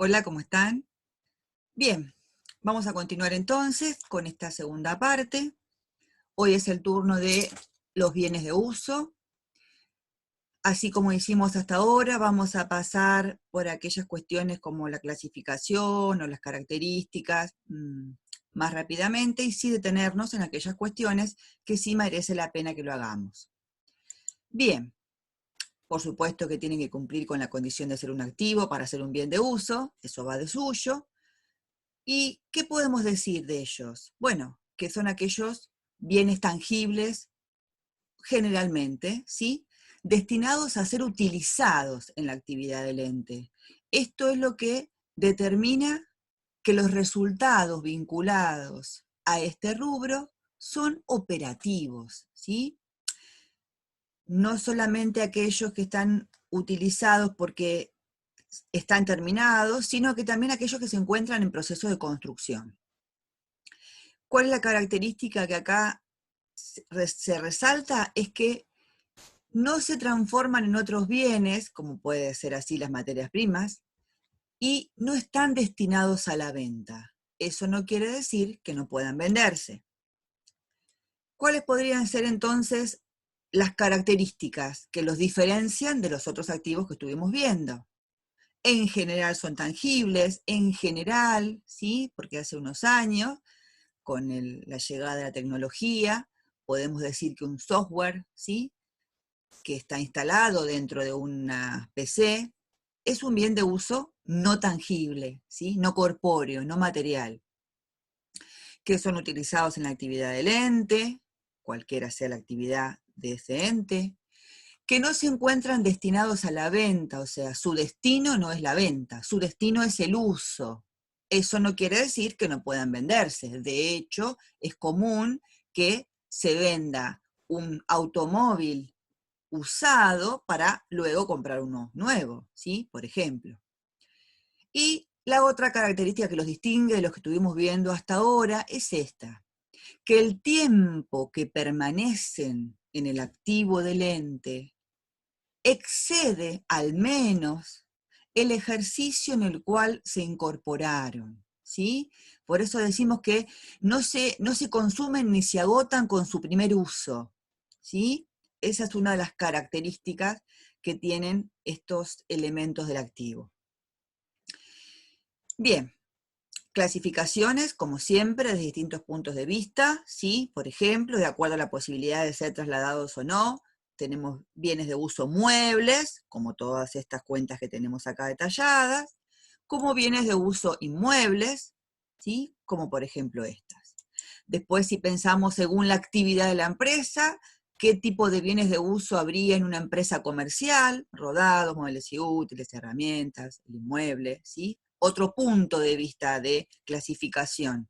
Hola, ¿cómo están? Bien, vamos a continuar entonces con esta segunda parte. Hoy es el turno de los bienes de uso. Así como hicimos hasta ahora, vamos a pasar por aquellas cuestiones como la clasificación o las características más rápidamente y sí detenernos en aquellas cuestiones que sí merece la pena que lo hagamos. Bien, por supuesto que tienen que cumplir con la condición de ser un activo para ser un bien de uso, eso va de suyo. ¿Y qué podemos decir de ellos? Bueno, que son aquellos bienes tangibles, generalmente, ¿sí? Destinados a ser utilizados en la actividad del ente. Esto es lo que determina que los resultados vinculados a este rubro son operativos, ¿sí? No solamente aquellos que están utilizados porque están terminados, sino que también aquellos que se encuentran en proceso de construcción. ¿Cuál es la característica que acá se resalta? Es que no se transforman en otros bienes, como puede ser así las materias primas, y no están destinados a la venta. Eso no quiere decir que no puedan venderse. ¿Cuáles podrían ser entonces las características que los diferencian de los otros activos que estuvimos viendo? En general son tangibles, en general, ¿sí? Porque hace unos años con la llegada de la tecnología, podemos decir que un software, ¿sí?, que está instalado dentro de una PC, es un bien de uso no tangible, ¿sí?, no corpóreo, no material, que son utilizados en la actividad del ente, cualquiera sea la actividad de ese ente, que no se encuentran destinados a la venta, o sea, su destino no es la venta, su destino es el uso. Eso no quiere decir que no puedan venderse. De hecho, es común que se venda un automóvil usado para luego comprar uno nuevo, ¿sí? Por ejemplo. Y la otra característica que los distingue de los que estuvimos viendo hasta ahora es esta, que el tiempo que permanecen en el activo del ente excede al menos el ejercicio en el cual se incorporaron, ¿sí? Por eso decimos que no se consumen ni se agotan con su primer uso, ¿sí? Esa es una de las características que tienen estos elementos del activo. Bien, clasificaciones, como siempre, desde distintos puntos de vista, ¿sí? Por ejemplo, de acuerdo a la posibilidad de ser trasladados o no, tenemos bienes de uso muebles, como todas estas cuentas que tenemos acá detalladas, como bienes de uso inmuebles, ¿sí?, como por ejemplo estas. Después, si pensamos según la actividad de la empresa, qué tipo de bienes de uso habría en una empresa comercial, rodados, muebles y útiles, herramientas, el inmueble, ¿sí? Otro punto de vista de clasificación.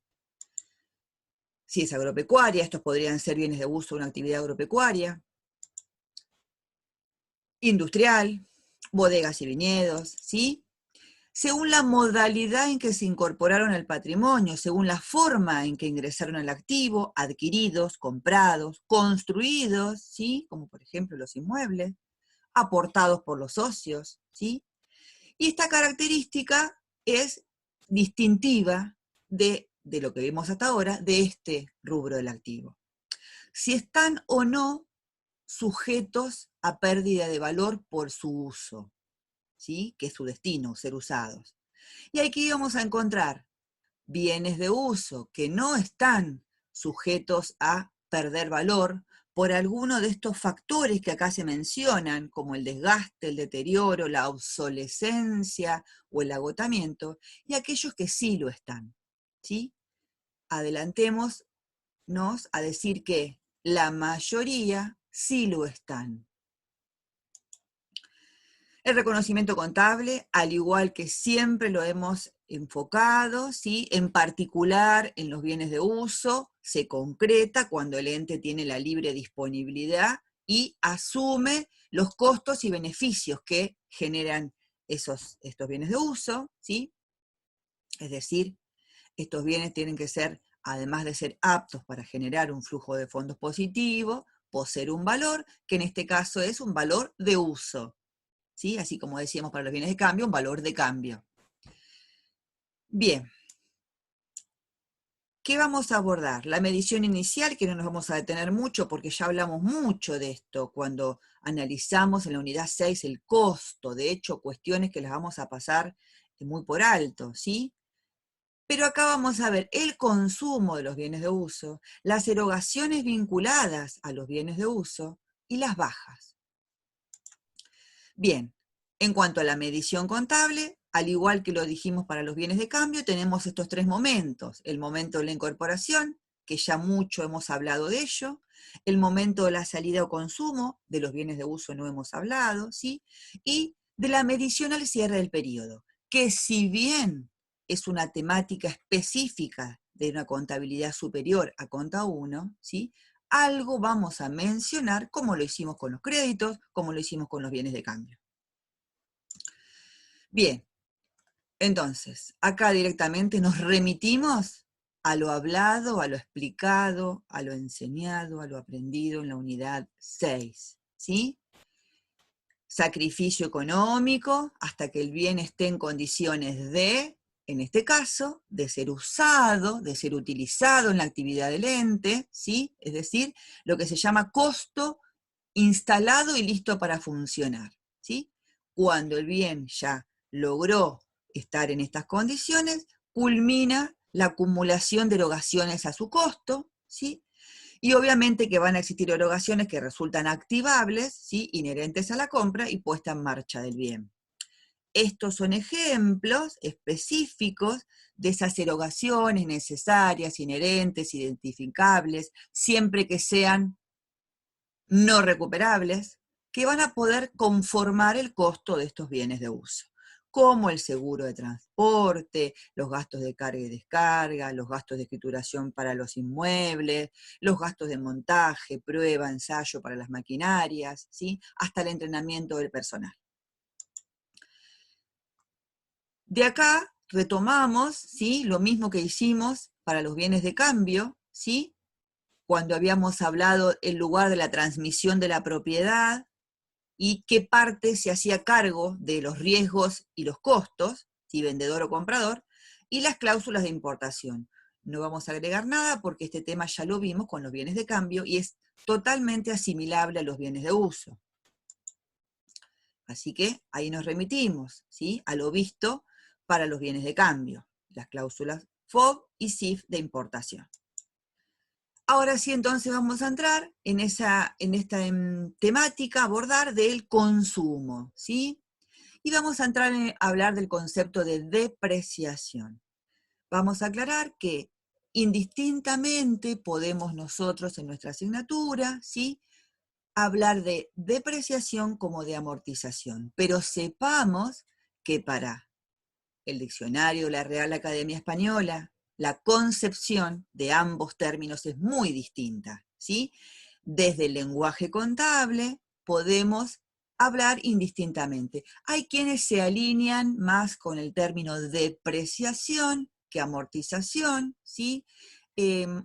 Si es agropecuaria, estos podrían ser bienes de uso de una actividad agropecuaria. Industrial, bodegas y viñedos, ¿sí? Según la modalidad en que se incorporaron al patrimonio, según la forma en que ingresaron al activo, adquiridos, comprados, construidos, ¿sí?, como por ejemplo los inmuebles, aportados por los socios, ¿sí? Y esta característica es distintiva de lo que vimos hasta ahora, de este rubro del activo. Si están o no sujetos a pérdida de valor por su uso, ¿sí?, que es su destino, ser usados. Y aquí vamos a encontrar bienes de uso que no están sujetos a perder valor por alguno de estos factores que acá se mencionan, como el desgaste, el deterioro, la obsolescencia o el agotamiento, y aquellos que sí lo están, ¿sí? Adelantémonos a decir que la mayoría sí lo están. El reconocimiento contable, al igual que siempre lo hemos enfocado, ¿sí?, en particular en los bienes de uso, se concreta cuando el ente tiene la libre disponibilidad y asume los costos y beneficios que generan estos bienes de uso, ¿sí? Es decir, estos bienes tienen que ser, además de ser aptos para generar un flujo de fondos positivo, poseer un valor, que en este caso es un valor de uso, ¿sí? Así como decíamos para los bienes de cambio, un valor de cambio. Bien. ¿Qué vamos a abordar? La medición inicial, que no nos vamos a detener mucho porque ya hablamos mucho de esto cuando analizamos en la unidad 6 el costo, de hecho, cuestiones que las vamos a pasar muy por alto, ¿sí? Pero acá vamos a ver el consumo de los bienes de uso, las erogaciones vinculadas a los bienes de uso y las bajas. Bien, en cuanto a la medición contable, al igual que lo dijimos para los bienes de cambio, tenemos estos tres momentos. El momento de la incorporación, que ya mucho hemos hablado de ello. El momento de la salida o consumo, de los bienes de uso no hemos hablado, ¿sí? Y de la medición al cierre del periodo, que si bien es una temática específica de una contabilidad superior a Conta 1, ¿sí? Algo vamos a mencionar como lo hicimos con los créditos, como lo hicimos con los bienes de cambio. Bien, entonces, acá directamente nos remitimos a lo hablado, a lo explicado, a lo enseñado, a lo aprendido en la unidad 6, ¿sí? Sacrificio económico hasta que el bien esté en condiciones de, en este caso, de ser usado, de ser utilizado en la actividad del ente, ¿sí? Es decir, lo que se llama costo instalado y listo para funcionar, ¿sí? Cuando el bien ya logró estar en estas condiciones, culmina la acumulación de erogaciones a su costo, ¿sí? Y obviamente que van a existir erogaciones que resultan activables, ¿sí? Inherentes a la compra y puesta en marcha del bien. Estos son ejemplos específicos de esas erogaciones necesarias, inherentes, identificables, siempre que sean no recuperables, que van a poder conformar el costo de estos bienes de uso, como el seguro de transporte, los gastos de carga y descarga, los gastos de escrituración para los inmuebles, los gastos de montaje, prueba, ensayo para las maquinarias, ¿sí? Hasta el entrenamiento del personal. De acá retomamos, ¿sí? Lo mismo que hicimos para los bienes de cambio, ¿sí? Cuando habíamos hablado el lugar de la transmisión de la propiedad, y qué parte se hacía cargo de los riesgos y los costos, si vendedor o comprador, y las cláusulas de importación. No vamos a agregar nada porque este tema ya lo vimos con los bienes de cambio y es totalmente asimilable a los bienes de uso. Así que ahí nos remitimos, ¿sí? A lo visto para los bienes de cambio, las cláusulas FOB y SIF de importación. Ahora sí, entonces vamos a entrar en esta temática, abordar del consumo, ¿sí? Y vamos a entrar a hablar del concepto de depreciación. Vamos a aclarar que indistintamente podemos nosotros en nuestra asignatura, ¿sí? Hablar de depreciación como de amortización, pero sepamos que para el diccionario de la Real Academia Española, la concepción de ambos términos es muy distinta, ¿sí? Desde el lenguaje contable podemos hablar indistintamente. Hay quienes se alinean más con el término depreciación que amortización, ¿sí?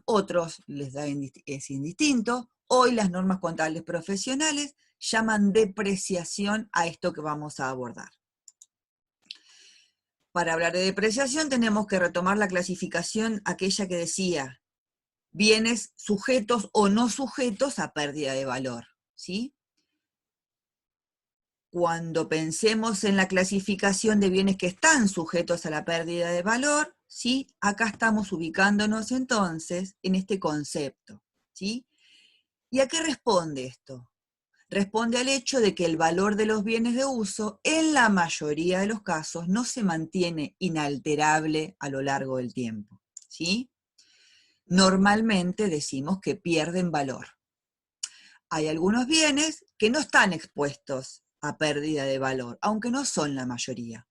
Otros les da es indistinto. Hoy las normas contables profesionales llaman depreciación a esto que vamos a abordar. Para hablar de depreciación tenemos que retomar la clasificación aquella que decía bienes sujetos o no sujetos a pérdida de valor, ¿sí? Cuando pensemos en la clasificación de bienes que están sujetos a la pérdida de valor, ¿sí? Acá estamos ubicándonos entonces en este concepto, ¿sí? ¿Y a qué responde esto? Responde al hecho de que el valor de los bienes de uso, en la mayoría de los casos, no se mantiene inalterable a lo largo del tiempo, ¿sí? Normalmente decimos que pierden valor. Hay algunos bienes que no están expuestos a pérdida de valor, aunque no son la mayoría.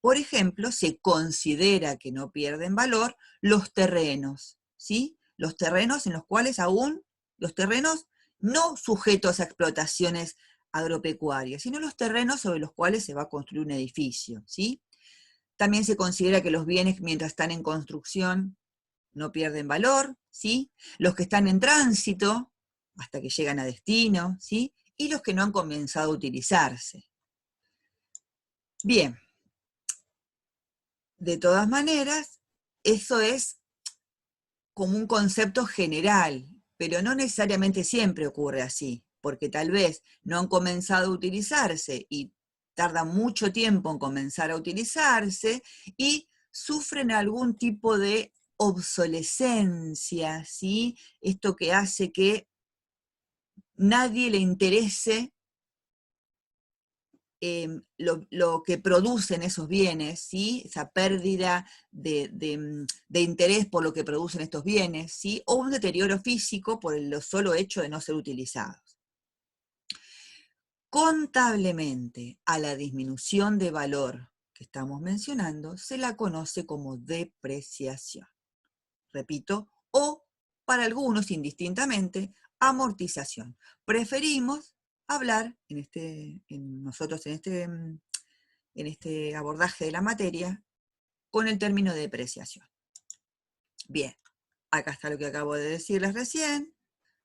Por ejemplo, se considera que no pierden valor los terrenos, ¿sí? Los terrenos en los cuales aún, los terrenos no sujetos a explotaciones agropecuarias, sino los terrenos sobre los cuales se va a construir un edificio, ¿sí? También se considera que los bienes mientras están en construcción no pierden valor, ¿sí? Los que están en tránsito hasta que llegan a destino, ¿sí? Y los que no han comenzado a utilizarse. Bien. De todas maneras, eso es como un concepto general, pero no necesariamente siempre ocurre así, porque tal vez no han comenzado a utilizarse y tardan mucho tiempo en comenzar a utilizarse y sufren algún tipo de obsolescencia, ¿sí? Esto que hace que nadie le interese lo que producen esos bienes, ¿sí? Esa pérdida de interés por lo que producen estos bienes, ¿sí? O un deterioro físico por el solo hecho de no ser utilizados. Contablemente, a la disminución de valor que estamos mencionando se la conoce como depreciación. Repito, o para algunos indistintamente, amortización. Preferimos hablar nosotros en este abordaje de la materia con el término de depreciación. Bien, acá está lo que acabo de decirles recién,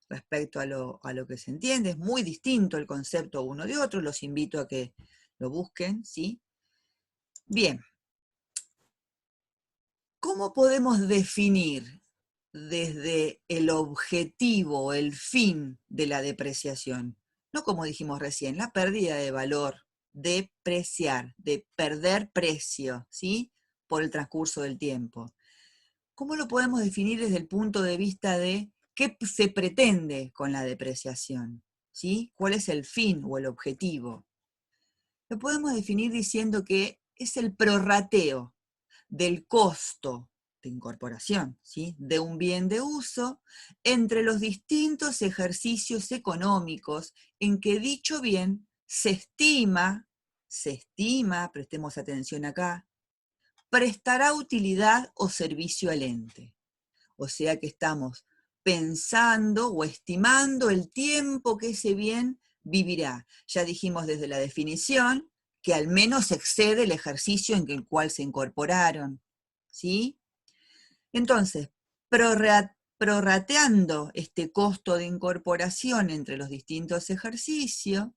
respecto a lo que se entiende, es muy distinto el concepto uno de otro, los invito a que lo busquen, ¿sí? Bien, ¿cómo podemos definir desde el objetivo, el fin de la depreciación? No como dijimos recién, la pérdida de valor, depreciar, de perder precio, ¿sí? Por el transcurso del tiempo. ¿Cómo lo podemos definir desde el punto de vista de qué se pretende con la depreciación? ¿Sí? ¿Cuál es el fin o el objetivo? Lo podemos definir diciendo que es el prorrateo del costo de incorporación, ¿sí? De un bien de uso entre los distintos ejercicios económicos en que dicho bien se estima, prestemos atención acá, prestará utilidad o servicio al ente. O sea que estamos pensando o estimando el tiempo que ese bien vivirá. Ya dijimos desde la definición que al menos excede el ejercicio en el cual se incorporaron. ¿Sí? Entonces, prorrateando este costo de incorporación entre los distintos ejercicios,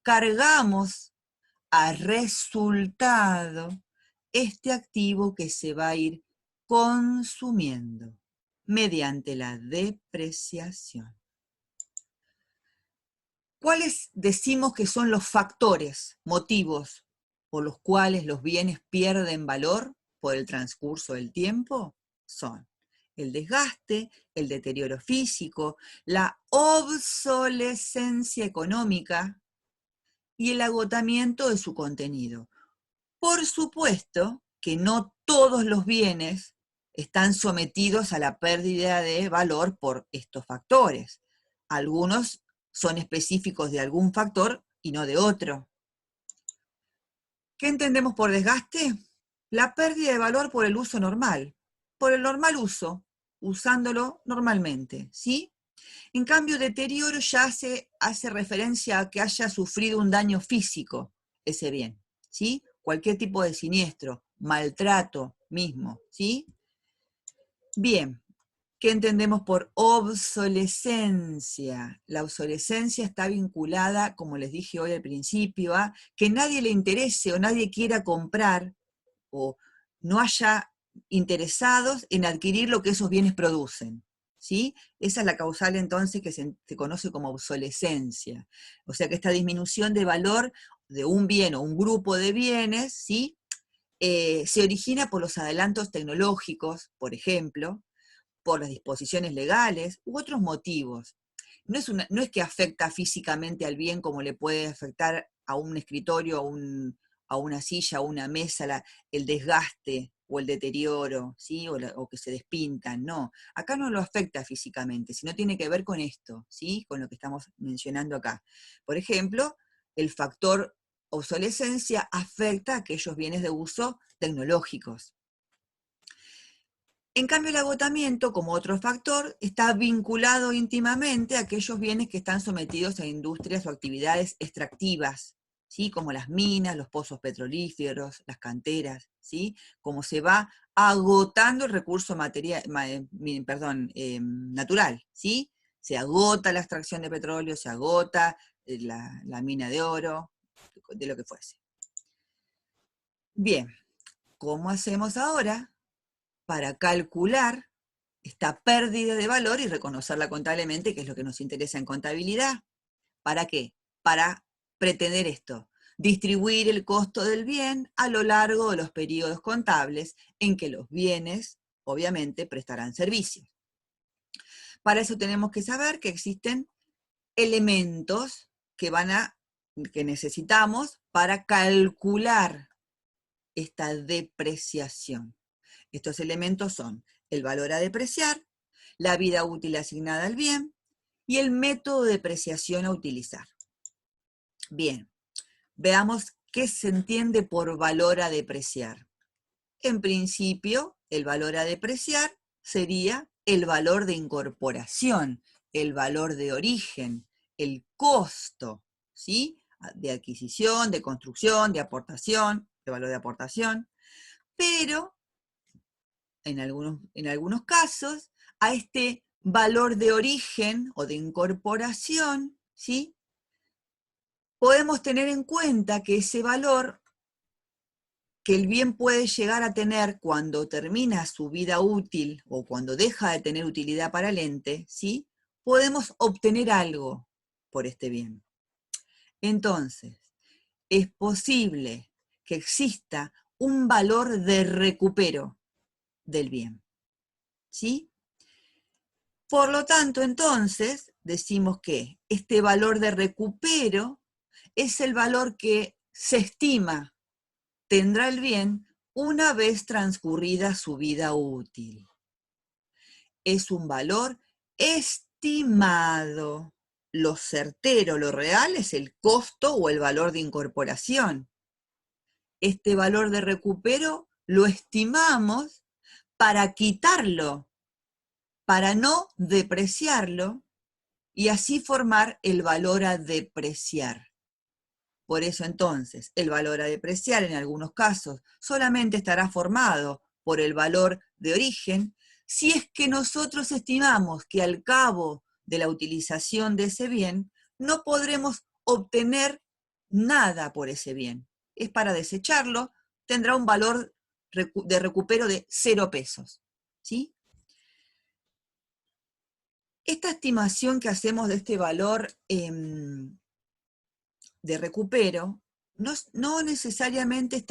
cargamos a resultado este activo que se va a ir consumiendo mediante la depreciación. ¿Cuáles decimos que son los factores, motivos por los cuales los bienes pierden valor por el transcurso del tiempo? Son el desgaste, el deterioro físico, la obsolescencia económica y el agotamiento de su contenido. Por supuesto que no todos los bienes están sometidos a la pérdida de valor por estos factores. Algunos son específicos de algún factor y no de otro. ¿Qué entendemos por desgaste? La pérdida de valor por el uso normal, por el normal uso, usándolo normalmente, ¿sí? En cambio, deterioro ya hace referencia a que haya sufrido un daño físico ese bien, ¿sí? Cualquier tipo de siniestro, maltrato mismo, ¿sí? Bien, ¿qué entendemos por obsolescencia? La obsolescencia está vinculada, como les dije hoy al principio, a que nadie le interese o nadie quiera comprar o no haya interesados en adquirir lo que esos bienes producen. ¿Sí? Esa es la causal entonces que se conoce como obsolescencia. O sea que esta disminución de valor de un bien o un grupo de bienes, ¿sí? Se origina por los adelantos tecnológicos, por ejemplo, por las disposiciones legales u otros motivos. No es que afecta físicamente al bien como le puede afectar a un escritorio, a una silla, a una mesa, el desgaste o el deterioro, ¿sí? O que se despintan, no. Acá no lo afecta físicamente, sino tiene que ver con esto, ¿sí? Con lo que estamos mencionando acá. Por ejemplo, el factor obsolescencia afecta a aquellos bienes de uso tecnológicos. En cambio, el agotamiento, como otro factor, está vinculado íntimamente a aquellos bienes que están sometidos a industrias o actividades extractivas, ¿sí? Como las minas, los pozos petrolíferos, las canteras, ¿sí? Como se va agotando el recurso natural, ¿sí? Se agota la extracción de petróleo, se agota la mina de oro, de lo que fuese. Bien. ¿cómo hacemos ahora para calcular esta pérdida de valor y reconocerla contablemente, que es lo que nos interesa en contabilidad? ¿Para qué? Para pretender esto, distribuir el costo del bien a lo largo de los periodos contables en que los bienes, obviamente, prestarán servicios. Para eso tenemos que saber que existen elementos que necesitamos para calcular esta depreciación. Estos elementos son el valor a depreciar, la vida útil asignada al bien y el método de depreciación a utilizar. Bien, veamos qué se entiende por valor a depreciar. En principio, el valor a depreciar sería el valor de incorporación, el valor de origen, el costo, ¿sí? De adquisición, de construcción, de aportación, de valor de aportación, pero en algunos casos, a este valor de origen o de incorporación, ¿sí? Podemos tener en cuenta que ese valor que el bien puede llegar a tener cuando termina su vida útil o cuando deja de tener utilidad para el ente, ¿sí? Podemos obtener algo por este bien. Entonces, es posible que exista un valor de recupero del bien, ¿sí? Por lo tanto, entonces, decimos que este valor de recupero es el valor que se estima tendrá el bien una vez transcurrida su vida útil. Es un valor estimado. Lo certero, lo real, es el costo o el valor de incorporación. Este valor de recupero lo estimamos para quitarlo, para no depreciarlo, y así formar el valor a depreciar. Por eso entonces, el valor a depreciar en algunos casos solamente estará formado por el valor de origen si es que nosotros estimamos que al cabo de la utilización de ese bien no podremos obtener nada por ese bien. Es para desecharlo, tendrá un valor de recupero de 0 pesos. ¿Sí? Esta estimación que hacemos de este valor de recupero no necesariamente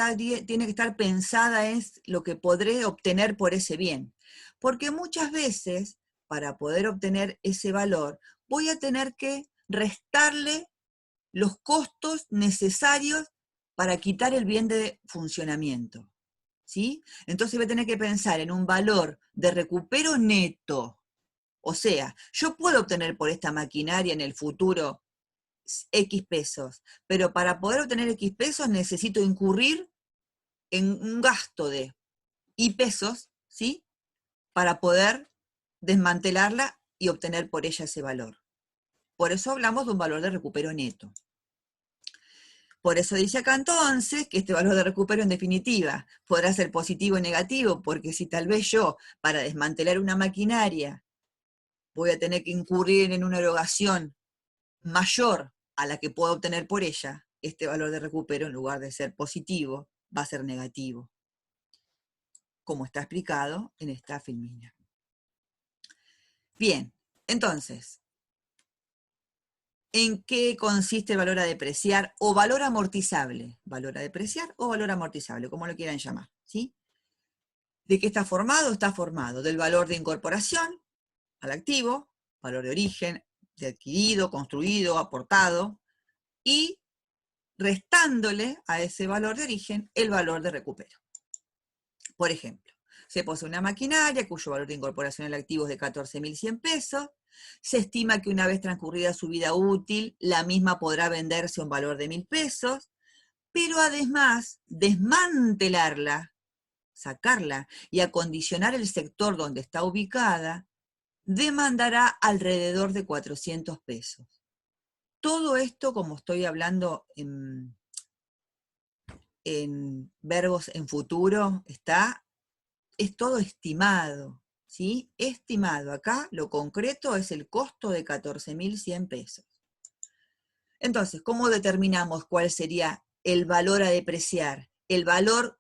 tiene que estar pensada en lo que podré obtener por ese bien, porque muchas veces, para poder obtener ese valor, voy a tener que restarle los costos necesarios para quitar el bien de funcionamiento, ¿sí? Entonces voy a tener que pensar en un valor de recupero neto. O sea, yo puedo obtener por esta maquinaria en el futuro X pesos, pero para poder obtener X pesos necesito incurrir en un gasto de Y pesos, ¿sí? Para poder desmantelarla y obtener por ella ese valor. Por eso hablamos de un valor de recupero neto. Por eso dice acá entonces que este valor de recupero en definitiva podrá ser positivo o negativo, porque si tal vez yo para desmantelar una maquinaria voy a tener que incurrir en una erogación mayor a la que puedo obtener por ella, este valor de recupero, en lugar de ser positivo, va a ser negativo, como está explicado en esta filmina. Bien, entonces, ¿en qué consiste el valor a depreciar o valor amortizable? Valor a depreciar o valor amortizable, como lo quieran llamar, ¿sí? ¿De qué está formado? Está formado del valor de incorporación al activo, valor de origen, de adquirido, construido, aportado, y restándole a ese valor de origen el valor de recupero. Por ejemplo, se posee una maquinaria cuyo valor de incorporación al activo es de 14.100 pesos, se estima que una vez transcurrida su vida útil, la misma podrá venderse a un valor de 1.000 pesos, pero además desmantelarla, sacarla y acondicionar el sector donde está ubicada, demandará alrededor de 400 pesos. Todo esto, como estoy hablando en verbos en futuro, es todo estimado, ¿sí? Estimado. Acá lo concreto es el costo de 14.100 pesos. Entonces, ¿cómo determinamos cuál sería el valor a depreciar? El valor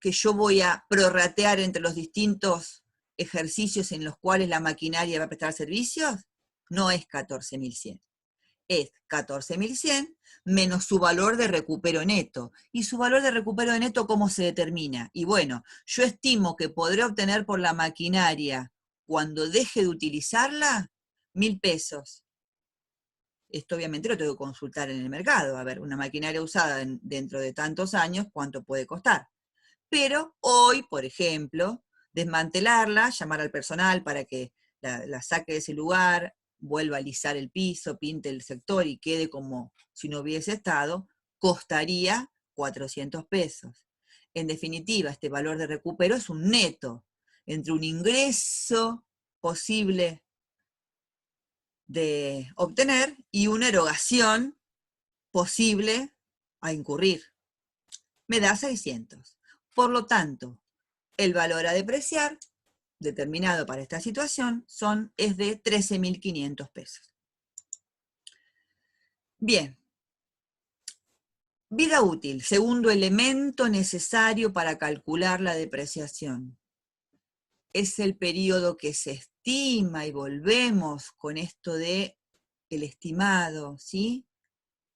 que yo voy a prorratear entre los distintos ejercicios en los cuales la maquinaria va a prestar servicios, no es 14.100. Es 14.100 menos su valor de recupero neto. ¿Y su valor de recupero neto cómo se determina? Y bueno, yo estimo que podré obtener por la maquinaria, cuando deje de utilizarla, 1.000 pesos. Esto obviamente lo tengo que consultar en el mercado. A ver, una maquinaria usada dentro de tantos años, ¿cuánto puede costar? Pero hoy, por ejemplo, desmantelarla, llamar al personal para que la saque de ese lugar, vuelva a alisar el piso, pinte el sector y quede como si no hubiese estado, costaría 400 pesos. En definitiva, este valor de recupero es un neto entre un ingreso posible de obtener y una erogación posible a incurrir. Me da 600. Por lo tanto, el valor a depreciar, determinado para esta situación, es de 13.500 pesos. Bien. Vida útil, segundo elemento necesario para calcular la depreciación. Es el periodo que se estima, y volvemos con esto de el estimado, ¿sí?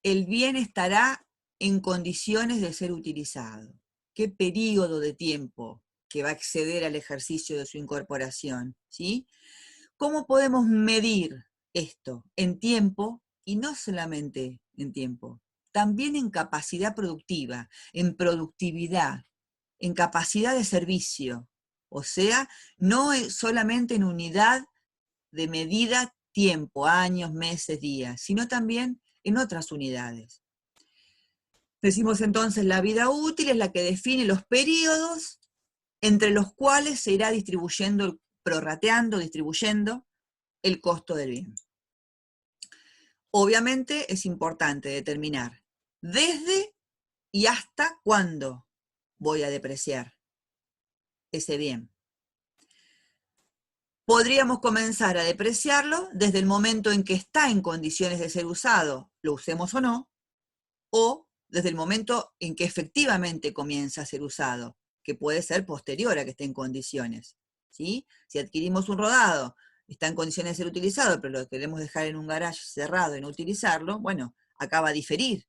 El bien estará en condiciones de ser utilizado. ¿Qué periodo de tiempo que va a exceder al ejercicio de su incorporación? ¿Sí? ¿Cómo podemos medir esto? En tiempo, y no solamente en tiempo, también en capacidad productiva, en productividad, en capacidad de servicio. O sea, no solamente en unidad de medida tiempo, años, meses, días, sino también en otras unidades. Decimos entonces la vida útil es la que define los periodos entre los cuales se irá distribuyendo, prorrateando, distribuyendo el costo del bien. Obviamente es importante determinar desde y hasta cuándo voy a depreciar ese bien. Podríamos comenzar a depreciarlo desde el momento en que está en condiciones de ser usado, lo usemos o desde el momento en que efectivamente comienza a ser usado, que puede ser posterior a que esté en condiciones. ¿Sí? Si adquirimos un rodado, está en condiciones de ser utilizado, pero lo queremos dejar en un garage cerrado y no utilizarlo, bueno, acá va a diferir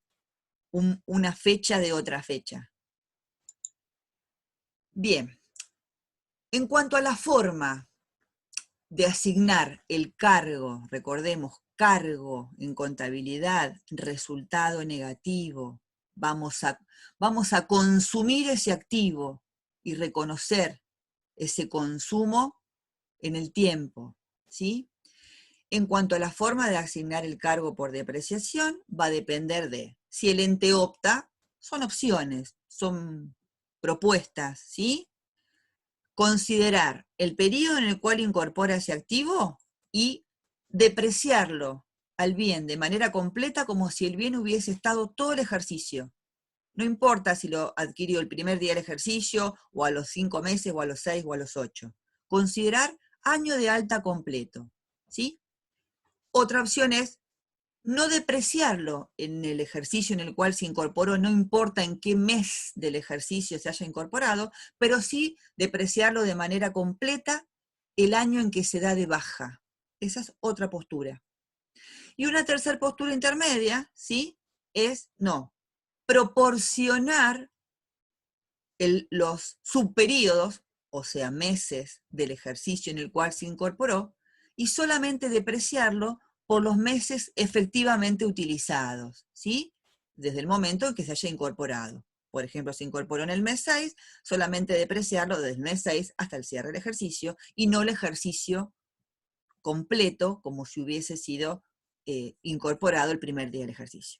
una fecha de otra fecha. Bien, en cuanto a la forma de asignar el cargo, recordemos, cargo en contabilidad, resultado negativo, vamos a consumir ese activo y reconocer ese consumo en el tiempo, ¿sí? En cuanto a la forma de asignar el cargo por depreciación, va a depender de si el ente opta, son opciones, son propuestas, ¿sí? Considerar el periodo en el cual incorpora ese activo y depreciarlo al bien de manera completa como si el bien hubiese estado todo el ejercicio. No importa si lo adquirió el primer día del ejercicio, o a los 5 meses, o a los 6, o a los 8. Considerar año de alta completo, ¿sí? Otra opción es no depreciarlo en el ejercicio en el cual se incorporó, no importa en qué mes del ejercicio se haya incorporado, pero sí depreciarlo de manera completa el año en que se da de baja. Esa es otra postura. Y una tercera postura intermedia, ¿sí? Es no, proporcionar los subperíodos, o sea, meses del ejercicio en el cual se incorporó, y solamente depreciarlo por los meses efectivamente utilizados, ¿sí? Desde el momento en que se haya incorporado. Por ejemplo, se incorporó en el mes 6, solamente depreciarlo desde el mes 6 hasta el cierre del ejercicio, y no el ejercicio completo como si hubiese sido incorporado el primer día del ejercicio.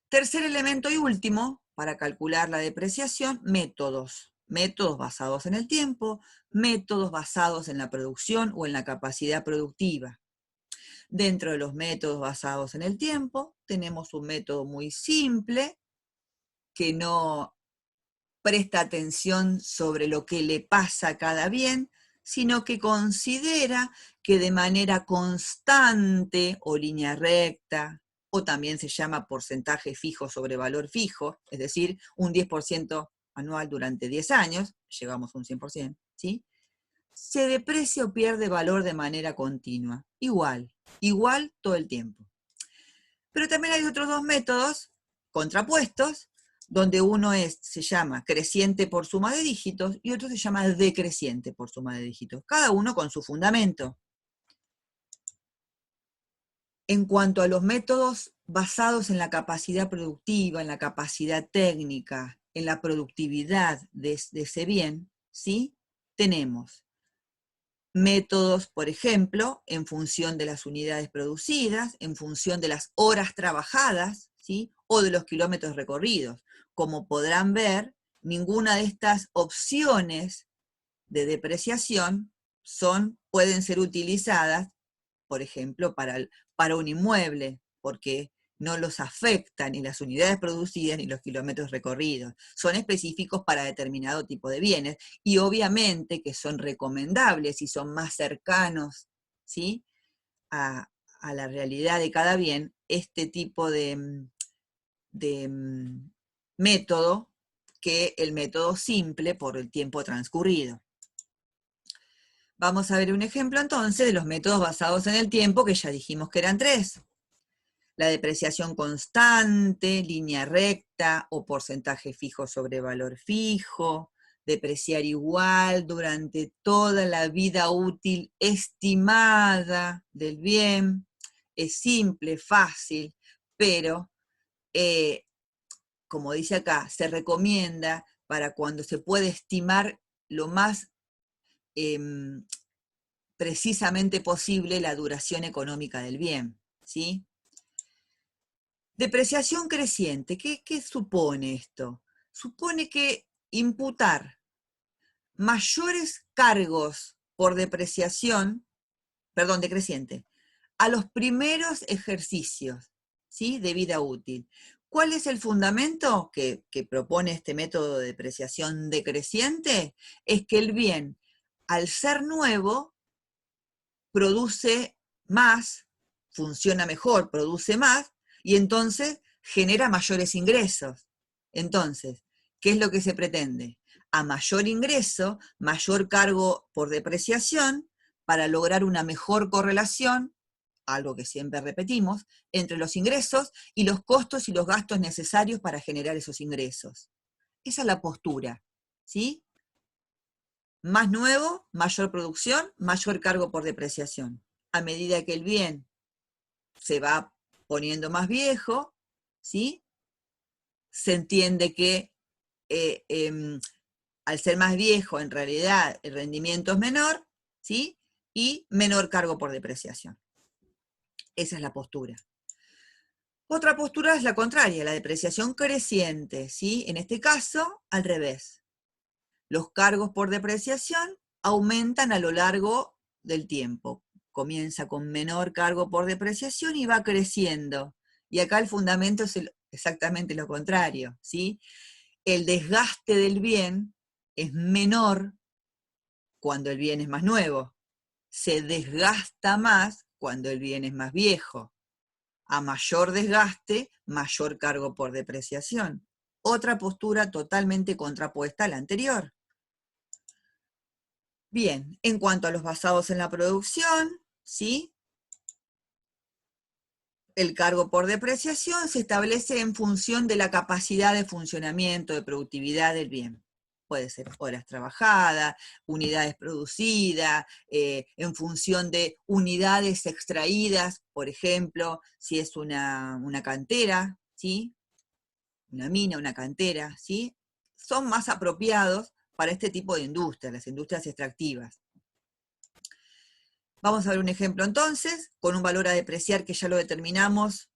Tercer elemento y último, para calcular la depreciación, métodos. Métodos basados en el tiempo, métodos basados en la producción o en la capacidad productiva. Dentro de los métodos basados en el tiempo, tenemos un método muy simple, que no presta atención sobre lo que le pasa a cada bien, sino que considera que de manera constante o línea recta, o también se llama porcentaje fijo sobre valor fijo, es decir, un 10% anual durante 10 años, llegamos a un 100%, ¿sí? Se deprecia o pierde valor de manera continua, igual todo el tiempo. Pero también hay otros dos métodos contrapuestos, donde uno se llama creciente por suma de dígitos y otro se llama decreciente por suma de dígitos, cada uno con su fundamento. En cuanto a los métodos basados en la capacidad productiva, en la capacidad técnica, en la productividad de ese bien, ¿sí? Tenemos métodos, por ejemplo, en función de las unidades producidas, en función de las horas trabajadas, ¿sí? O de los kilómetros recorridos. Como podrán ver, ninguna de estas opciones de depreciación pueden ser utilizadas, por ejemplo, para un inmueble, porque no los afectan ni las unidades producidas ni los kilómetros recorridos. Son específicos para determinado tipo de bienes y obviamente que son recomendables y son más cercanos, ¿sí? a la realidad de cada bien este tipo de método que el método simple por el tiempo transcurrido. Vamos a ver un ejemplo entonces de los métodos basados en el tiempo, que ya dijimos que eran 3. La depreciación constante, línea recta o porcentaje fijo sobre valor fijo, depreciar igual durante toda la vida útil estimada del bien. Es simple, fácil, pero como dice acá, se recomienda para cuando se puede estimar lo más precisamente posible la duración económica del bien, ¿sí? Depreciación creciente, ¿qué supone esto? Supone que imputar mayores cargos por depreciación, perdón, decreciente, a los primeros ejercicios, ¿sí? De vida útil. ¿Cuál es el fundamento que propone este método de depreciación decreciente? Es que el bien, al ser nuevo, produce más, funciona mejor, produce más, y entonces genera mayores ingresos. Entonces, ¿qué es lo que se pretende? A mayor ingreso, mayor cargo por depreciación, para lograr una mejor correlación, algo que siempre repetimos, entre los ingresos y los costos y los gastos necesarios para generar esos ingresos. Esa es la postura, ¿sí? Más nuevo, mayor producción, mayor cargo por depreciación. A medida que el bien se va poniendo más viejo, ¿sí? Se entiende que al ser más viejo, en realidad el rendimiento es menor, ¿sí? Y menor cargo por depreciación. Esa es la postura. Otra postura es la contraria, la depreciación creciente, ¿sí? En este caso, al revés. Los cargos por depreciación aumentan a lo largo del tiempo. Comienza con menor cargo por depreciación y va creciendo. Y acá el fundamento es exactamente lo contrario, ¿sí? El desgaste del bien es menor cuando el bien es más nuevo. Se desgasta más cuando el bien es más viejo. A mayor desgaste, mayor cargo por depreciación. Otra postura totalmente contrapuesta a la anterior. Bien, en cuanto a los basados en la producción, ¿sí? El cargo por depreciación se establece en función de la capacidad de funcionamiento, de productividad del bien. Puede ser horas trabajadas, unidades producidas, en función de unidades extraídas, por ejemplo, si es una cantera, ¿sí? Una mina, una cantera, ¿sí? Son más apropiados para este tipo de industrias, las industrias extractivas. Vamos a ver un ejemplo entonces, con un valor a depreciar que ya lo determinamos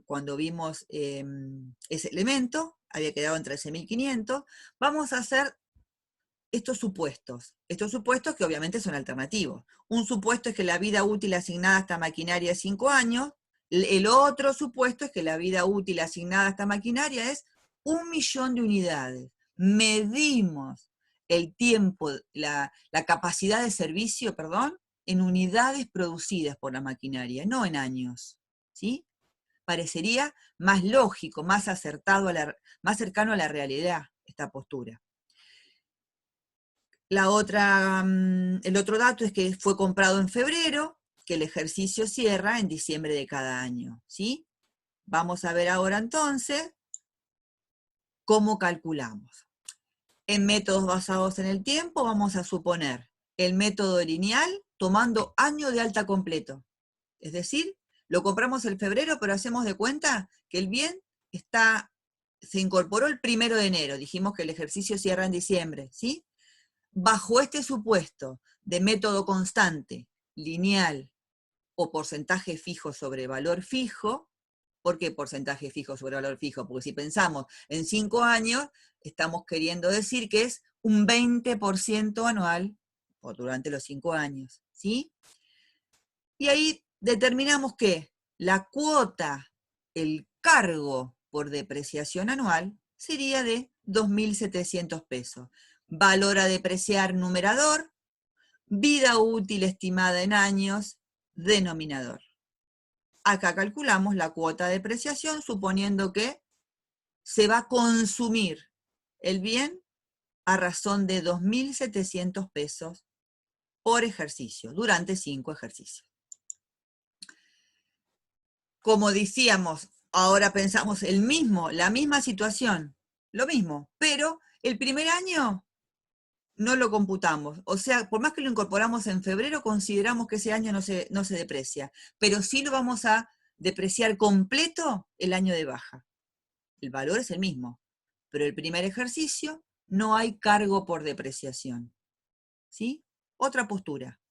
cuando vimos ese elemento, había quedado en 13.500. Vamos a hacer estos supuestos que obviamente son alternativos. Un supuesto es que la vida útil asignada a esta maquinaria es 5 años, el otro supuesto es que la vida útil asignada a esta maquinaria es 1.000.000 de unidades. Medimos el tiempo, la capacidad de servicio, perdón, en unidades producidas por la maquinaria, no en años, ¿sí? parecería más lógico, más acertado, más cercano a la realidad, esta postura. El otro dato es que fue comprado en febrero, que el ejercicio cierra en diciembre de cada año, ¿sí? Vamos a ver ahora entonces cómo calculamos. En métodos basados en el tiempo vamos a suponer el método lineal tomando año de alta completo. Es decir, lo compramos en febrero, pero hacemos de cuenta que el bien se incorporó el 1 de enero. Dijimos que el ejercicio cierra en diciembre, ¿sí? Bajo este supuesto de método constante, lineal o porcentaje fijo sobre valor fijo. ¿Por qué porcentaje fijo sobre valor fijo? Porque si pensamos en 5 años, estamos queriendo decir que es un 20% anual o durante los 5 años, ¿sí? Y ahí determinamos que la cuota, el cargo por depreciación anual, sería de 2.700 pesos. Valor a depreciar numerador, vida útil estimada en años, denominador. Acá calculamos la cuota de depreciación suponiendo que se va a consumir el bien a razón de 2.700 pesos por ejercicio, durante 5 ejercicios. Como decíamos, ahora pensamos la misma situación, lo mismo, pero el primer año no lo computamos. O sea, por más que lo incorporamos en febrero, consideramos que ese año no se deprecia, pero sí lo vamos a depreciar completo el año de baja. El valor es el mismo, pero el primer ejercicio no hay cargo por depreciación. ¿Sí? Otra postura.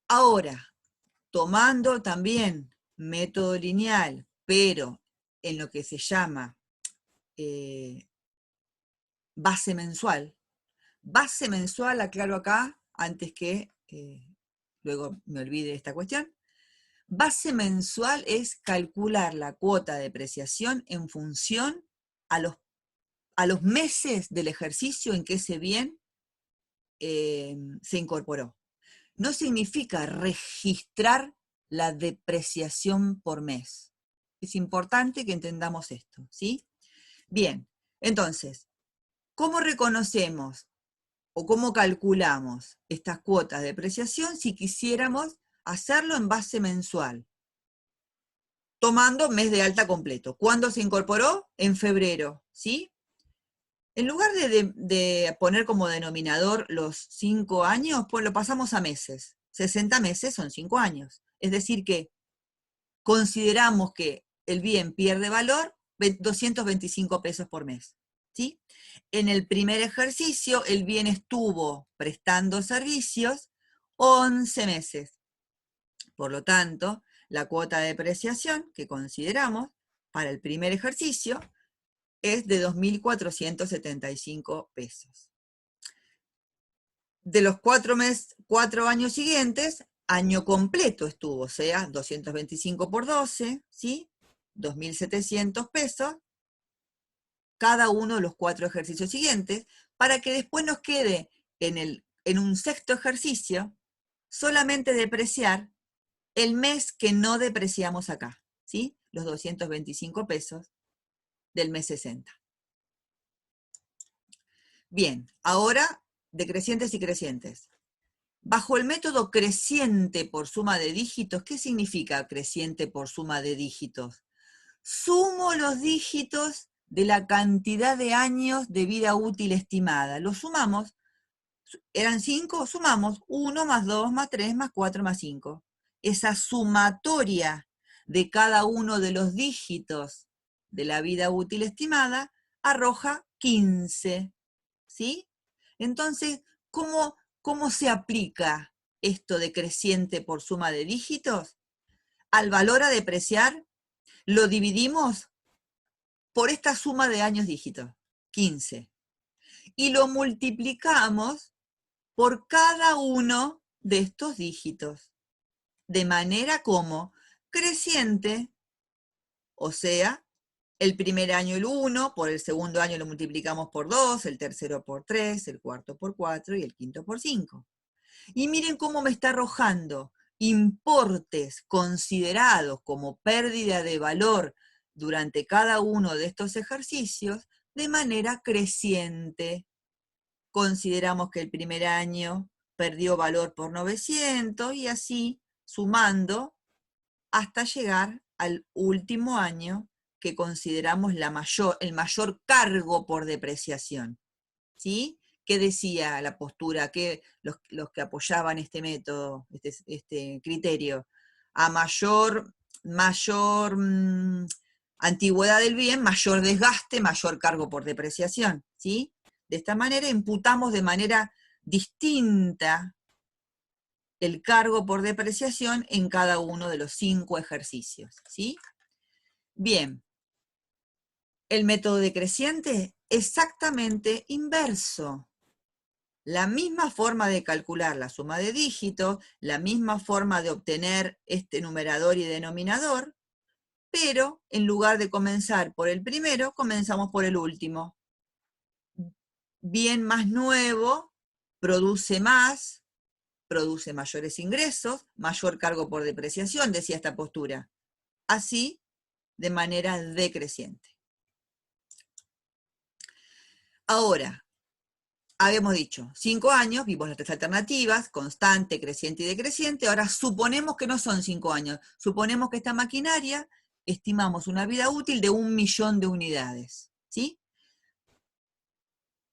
Ahora, tomando también método lineal, pero en lo que se llama base mensual. Base mensual, aclaro acá, antes que luego me olvide esta cuestión. Base mensual es calcular la cuota de depreciación en función a los meses del ejercicio en que ese bien se incorporó. No significa registrar la depreciación por mes. Es importante que entendamos esto, ¿sí? Bien, entonces, ¿cómo reconocemos o cómo calculamos estas cuotas de depreciación si quisiéramos hacerlo en base mensual? Tomando mes de alta completo. ¿Cuándo se incorporó? En febrero, ¿sí? En lugar de poner como denominador los 5 años, pues lo pasamos a meses. 60 meses son 5 años. Es decir que consideramos que el bien pierde valor 225 pesos por mes, ¿sí? En el primer ejercicio, el bien estuvo prestando servicios 11 meses. Por lo tanto, la cuota de depreciación que consideramos para el primer ejercicio es de 2.475 pesos. De los 4 años siguientes, año completo estuvo, o sea, 225 por 12, ¿sí? 2.700 pesos, cada uno de los 4 ejercicios siguientes, para que después nos quede en un sexto ejercicio solamente depreciar el mes que no depreciamos acá, ¿sí? Los 225 pesos del mes 60. Bien, ahora decrecientes y crecientes. Bajo el método creciente por suma de dígitos, ¿qué significa creciente por suma de dígitos? Sumo los dígitos de la cantidad de años de vida útil estimada. Los sumamos, eran 5, sumamos 1 más 2 más 3 más 4 más 5. Esa sumatoria de cada uno de los dígitos de la vida útil estimada arroja 15. ¿Sí? Entonces, ¿cómo se aplica esto de creciente por suma de dígitos? Al valor a depreciar lo dividimos por esta suma de años dígitos, 15. Y lo multiplicamos por cada uno de estos dígitos. De manera como creciente, o sea, el primer año el 1, por el segundo año lo multiplicamos por 2, el tercero por 3, el cuarto por 4 y el quinto por 5. Y miren cómo me está arrojando importes considerados como pérdida de valor durante cada uno de estos ejercicios de manera creciente. Consideramos que el primer año perdió valor por 900 y así sumando hasta llegar al último año que consideramos el mayor cargo por depreciación. ¿Sí? ¿Qué decía la postura? Que los que apoyaban este método, este criterio? A mayor antigüedad del bien, mayor desgaste, mayor cargo por depreciación. ¿Sí? De esta manera imputamos de manera distinta el cargo por depreciación en cada uno de los 5 ejercicios. ¿Sí? Bien, el método decreciente, exactamente inverso. La misma forma de calcular la suma de dígitos, la misma forma de obtener este numerador y denominador, pero en lugar de comenzar por el primero, comenzamos por el último. Bien más nuevo, produce más, produce mayores ingresos, mayor cargo por depreciación, decía esta postura. Así, de manera decreciente. Ahora, habíamos dicho, 5 años, vimos las 3 alternativas, constante, creciente y decreciente. Ahora suponemos que no son 5 años. Suponemos que esta maquinaria estimamos una vida útil de 1.000.000 de unidades. ¿Sí?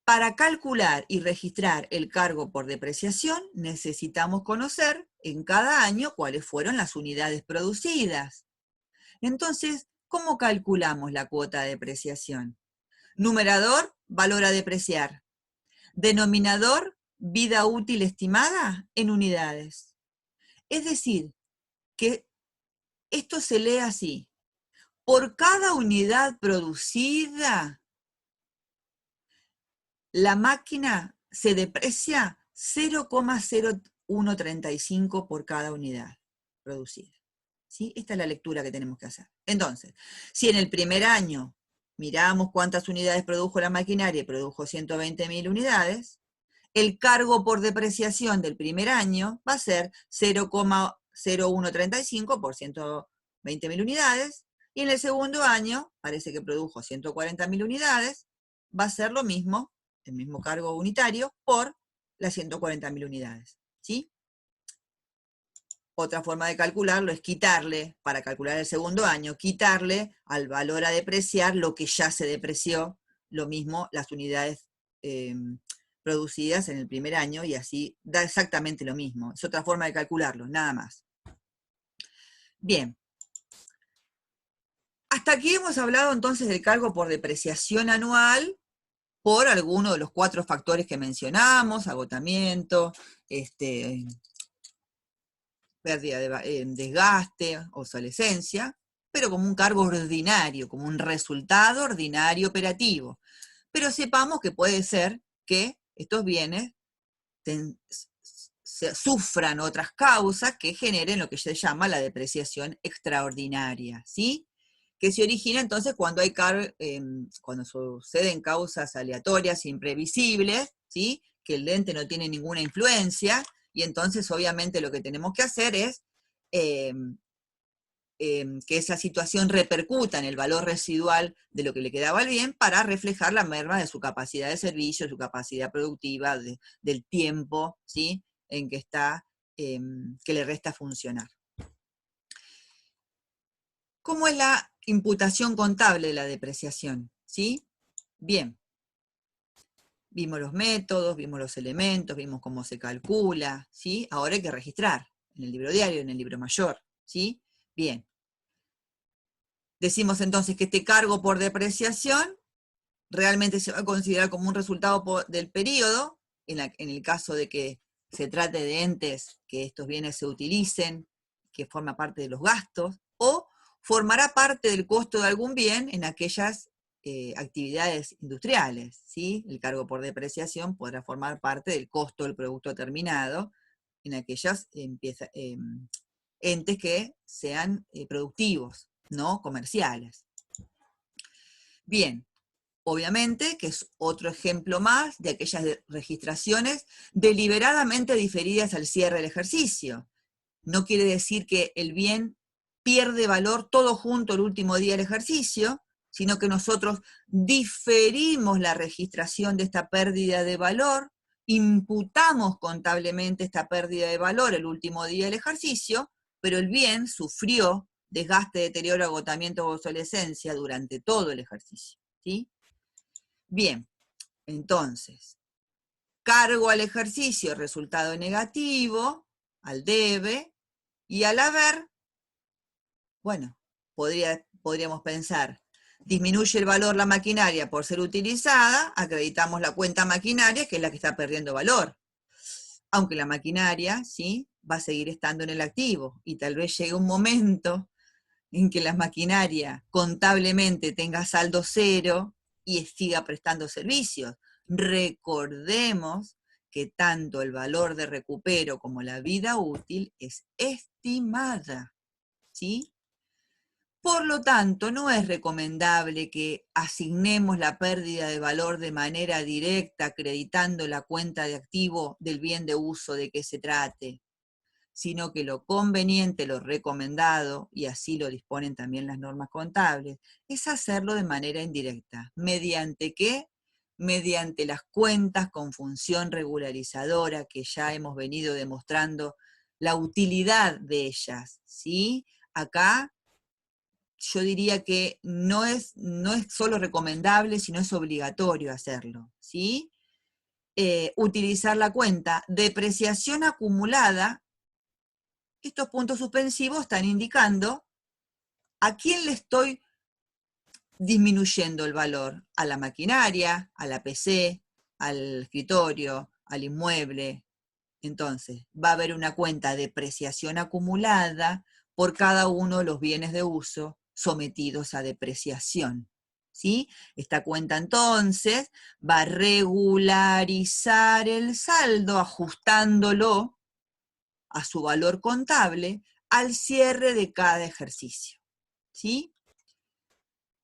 Para calcular y registrar el cargo por depreciación, necesitamos conocer en cada año cuáles fueron las unidades producidas. Entonces, ¿cómo calculamos la cuota de depreciación? Numerador, valor a depreciar. Denominador, vida útil estimada en unidades. Es decir, que esto se lee así. Por cada unidad producida, la máquina se deprecia 0,0135 por cada unidad producida. ¿Sí? Esta es la lectura que tenemos que hacer. Entonces, si en el primer año miramos cuántas unidades produjo la maquinaria y produjo 120.000 unidades, el cargo por depreciación del primer año va a ser 0,0135 por 120.000 unidades, y en el segundo año, parece que produjo 140.000 unidades, va a ser lo mismo, el mismo cargo unitario, por las 140.000 unidades. ¿Sí? Otra forma de calcularlo es quitarle, para calcular el segundo año, quitarle al valor a depreciar lo que ya se depreció, lo mismo las unidades producidas en el primer año, y así da exactamente lo mismo. Es otra forma de calcularlo, nada más. Bien. Hasta aquí hemos hablado entonces del cargo por depreciación anual por alguno de los 4 factores que mencionamos: agotamiento, pérdida de desgaste, obsolescencia, pero como un cargo ordinario, como un resultado ordinario operativo. Pero sepamos que puede ser que estos bienes sufran otras causas que generen lo que se llama la depreciación extraordinaria, ¿sí? Que se origina entonces cuando cuando suceden causas aleatorias, imprevisibles, ¿sí? Que el ente no tiene ninguna influencia, y entonces obviamente lo que tenemos que hacer es que esa situación repercuta en el valor residual de lo que le quedaba al bien, para reflejar la merma de su capacidad de servicio, su capacidad productiva, del tiempo, ¿sí? En que está, que le resta funcionar. ¿Cómo es la imputación contable de la depreciación? ¿Sí? Bien. Vimos los métodos, vimos los elementos, vimos cómo se calcula, ¿sí? Ahora hay que registrar en el libro diario, en el libro mayor, ¿sí? Bien. Decimos entonces que este cargo por depreciación realmente se va a considerar como un resultado del periodo, en el caso de que se trate de entes que estos bienes se utilicen, que forma parte de los gastos, o formará parte del costo de algún bien en aquellas actividades industriales, ¿sí? El cargo por depreciación podrá formar parte del costo del producto terminado en aquellas entes que sean productivos, no comerciales. Bien, obviamente que es otro ejemplo más de aquellas registraciones deliberadamente diferidas al cierre del ejercicio. No quiere decir que el bien pierde valor todo junto el último día del ejercicio, sino que nosotros diferimos la registración de esta pérdida de valor, imputamos contablemente esta pérdida de valor el último día del ejercicio, pero el bien sufrió desgaste, deterioro, agotamiento o obsolescencia durante todo el ejercicio, ¿sí? Bien, entonces, cargo al ejercicio resultado negativo, al debe, y al haber, bueno, podríamos pensar, disminuye el valor la maquinaria por ser utilizada, acreditamos la cuenta maquinaria, que es la que está perdiendo valor. Aunque la maquinaria, ¿sí?, va a seguir estando en el activo, y tal vez llegue un momento en que la maquinaria contablemente tenga saldo cero y siga prestando servicios. Recordemos que tanto el valor de recupero como la vida útil es estimada, ¿sí? Por lo tanto, no es recomendable que asignemos la pérdida de valor de manera directa acreditando la cuenta de activo del bien de uso de que se trate, sino que lo conveniente, lo recomendado, y así lo disponen también las normas contables, es hacerlo de manera indirecta. ¿Mediante qué? Mediante las cuentas con función regularizadora, que ya hemos venido demostrando la utilidad de ellas, ¿sí? Acá yo diría que no es solo recomendable, sino es obligatorio hacerlo, ¿sí? Utilizar la cuenta depreciación acumulada. Estos puntos suspensivos están indicando a quién le estoy disminuyendo el valor: a la maquinaria, a la PC, al escritorio, al inmueble. Entonces, va a haber una cuenta de depreciación acumulada por cada uno de los bienes de uso sometidos a depreciación, ¿sí? Esta cuenta entonces va a regularizar el saldo ajustándolo a su valor contable al cierre de cada ejercicio, ¿sí?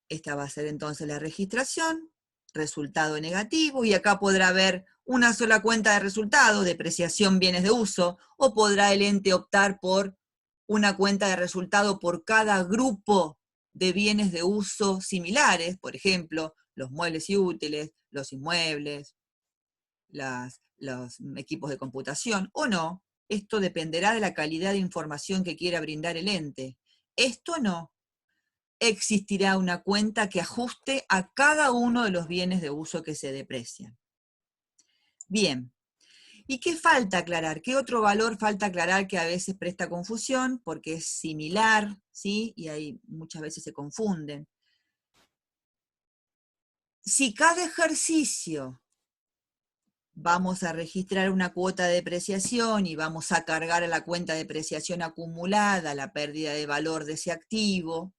Esta va a ser entonces la registración, resultado negativo, y acá podrá haber una sola cuenta de resultado, depreciación bienes de uso, o podrá el ente optar por una cuenta de resultado por cada grupo de bienes de uso similares, por ejemplo, los muebles y útiles, los inmuebles, los equipos de computación, o no. Esto dependerá de la calidad de información que quiera brindar el ente. Esto no. Existirá una cuenta que ajuste a cada uno de los bienes de uso que se deprecian. Bien, ¿y qué falta aclarar? ¿Qué otro valor falta aclarar que a veces presta confusión porque es similar, ¿sí? Y ahí muchas veces se confunden. Si cada ejercicio vamos a registrar una cuota de depreciación y vamos a cargar a la cuenta de depreciación acumulada la pérdida de valor de ese activo,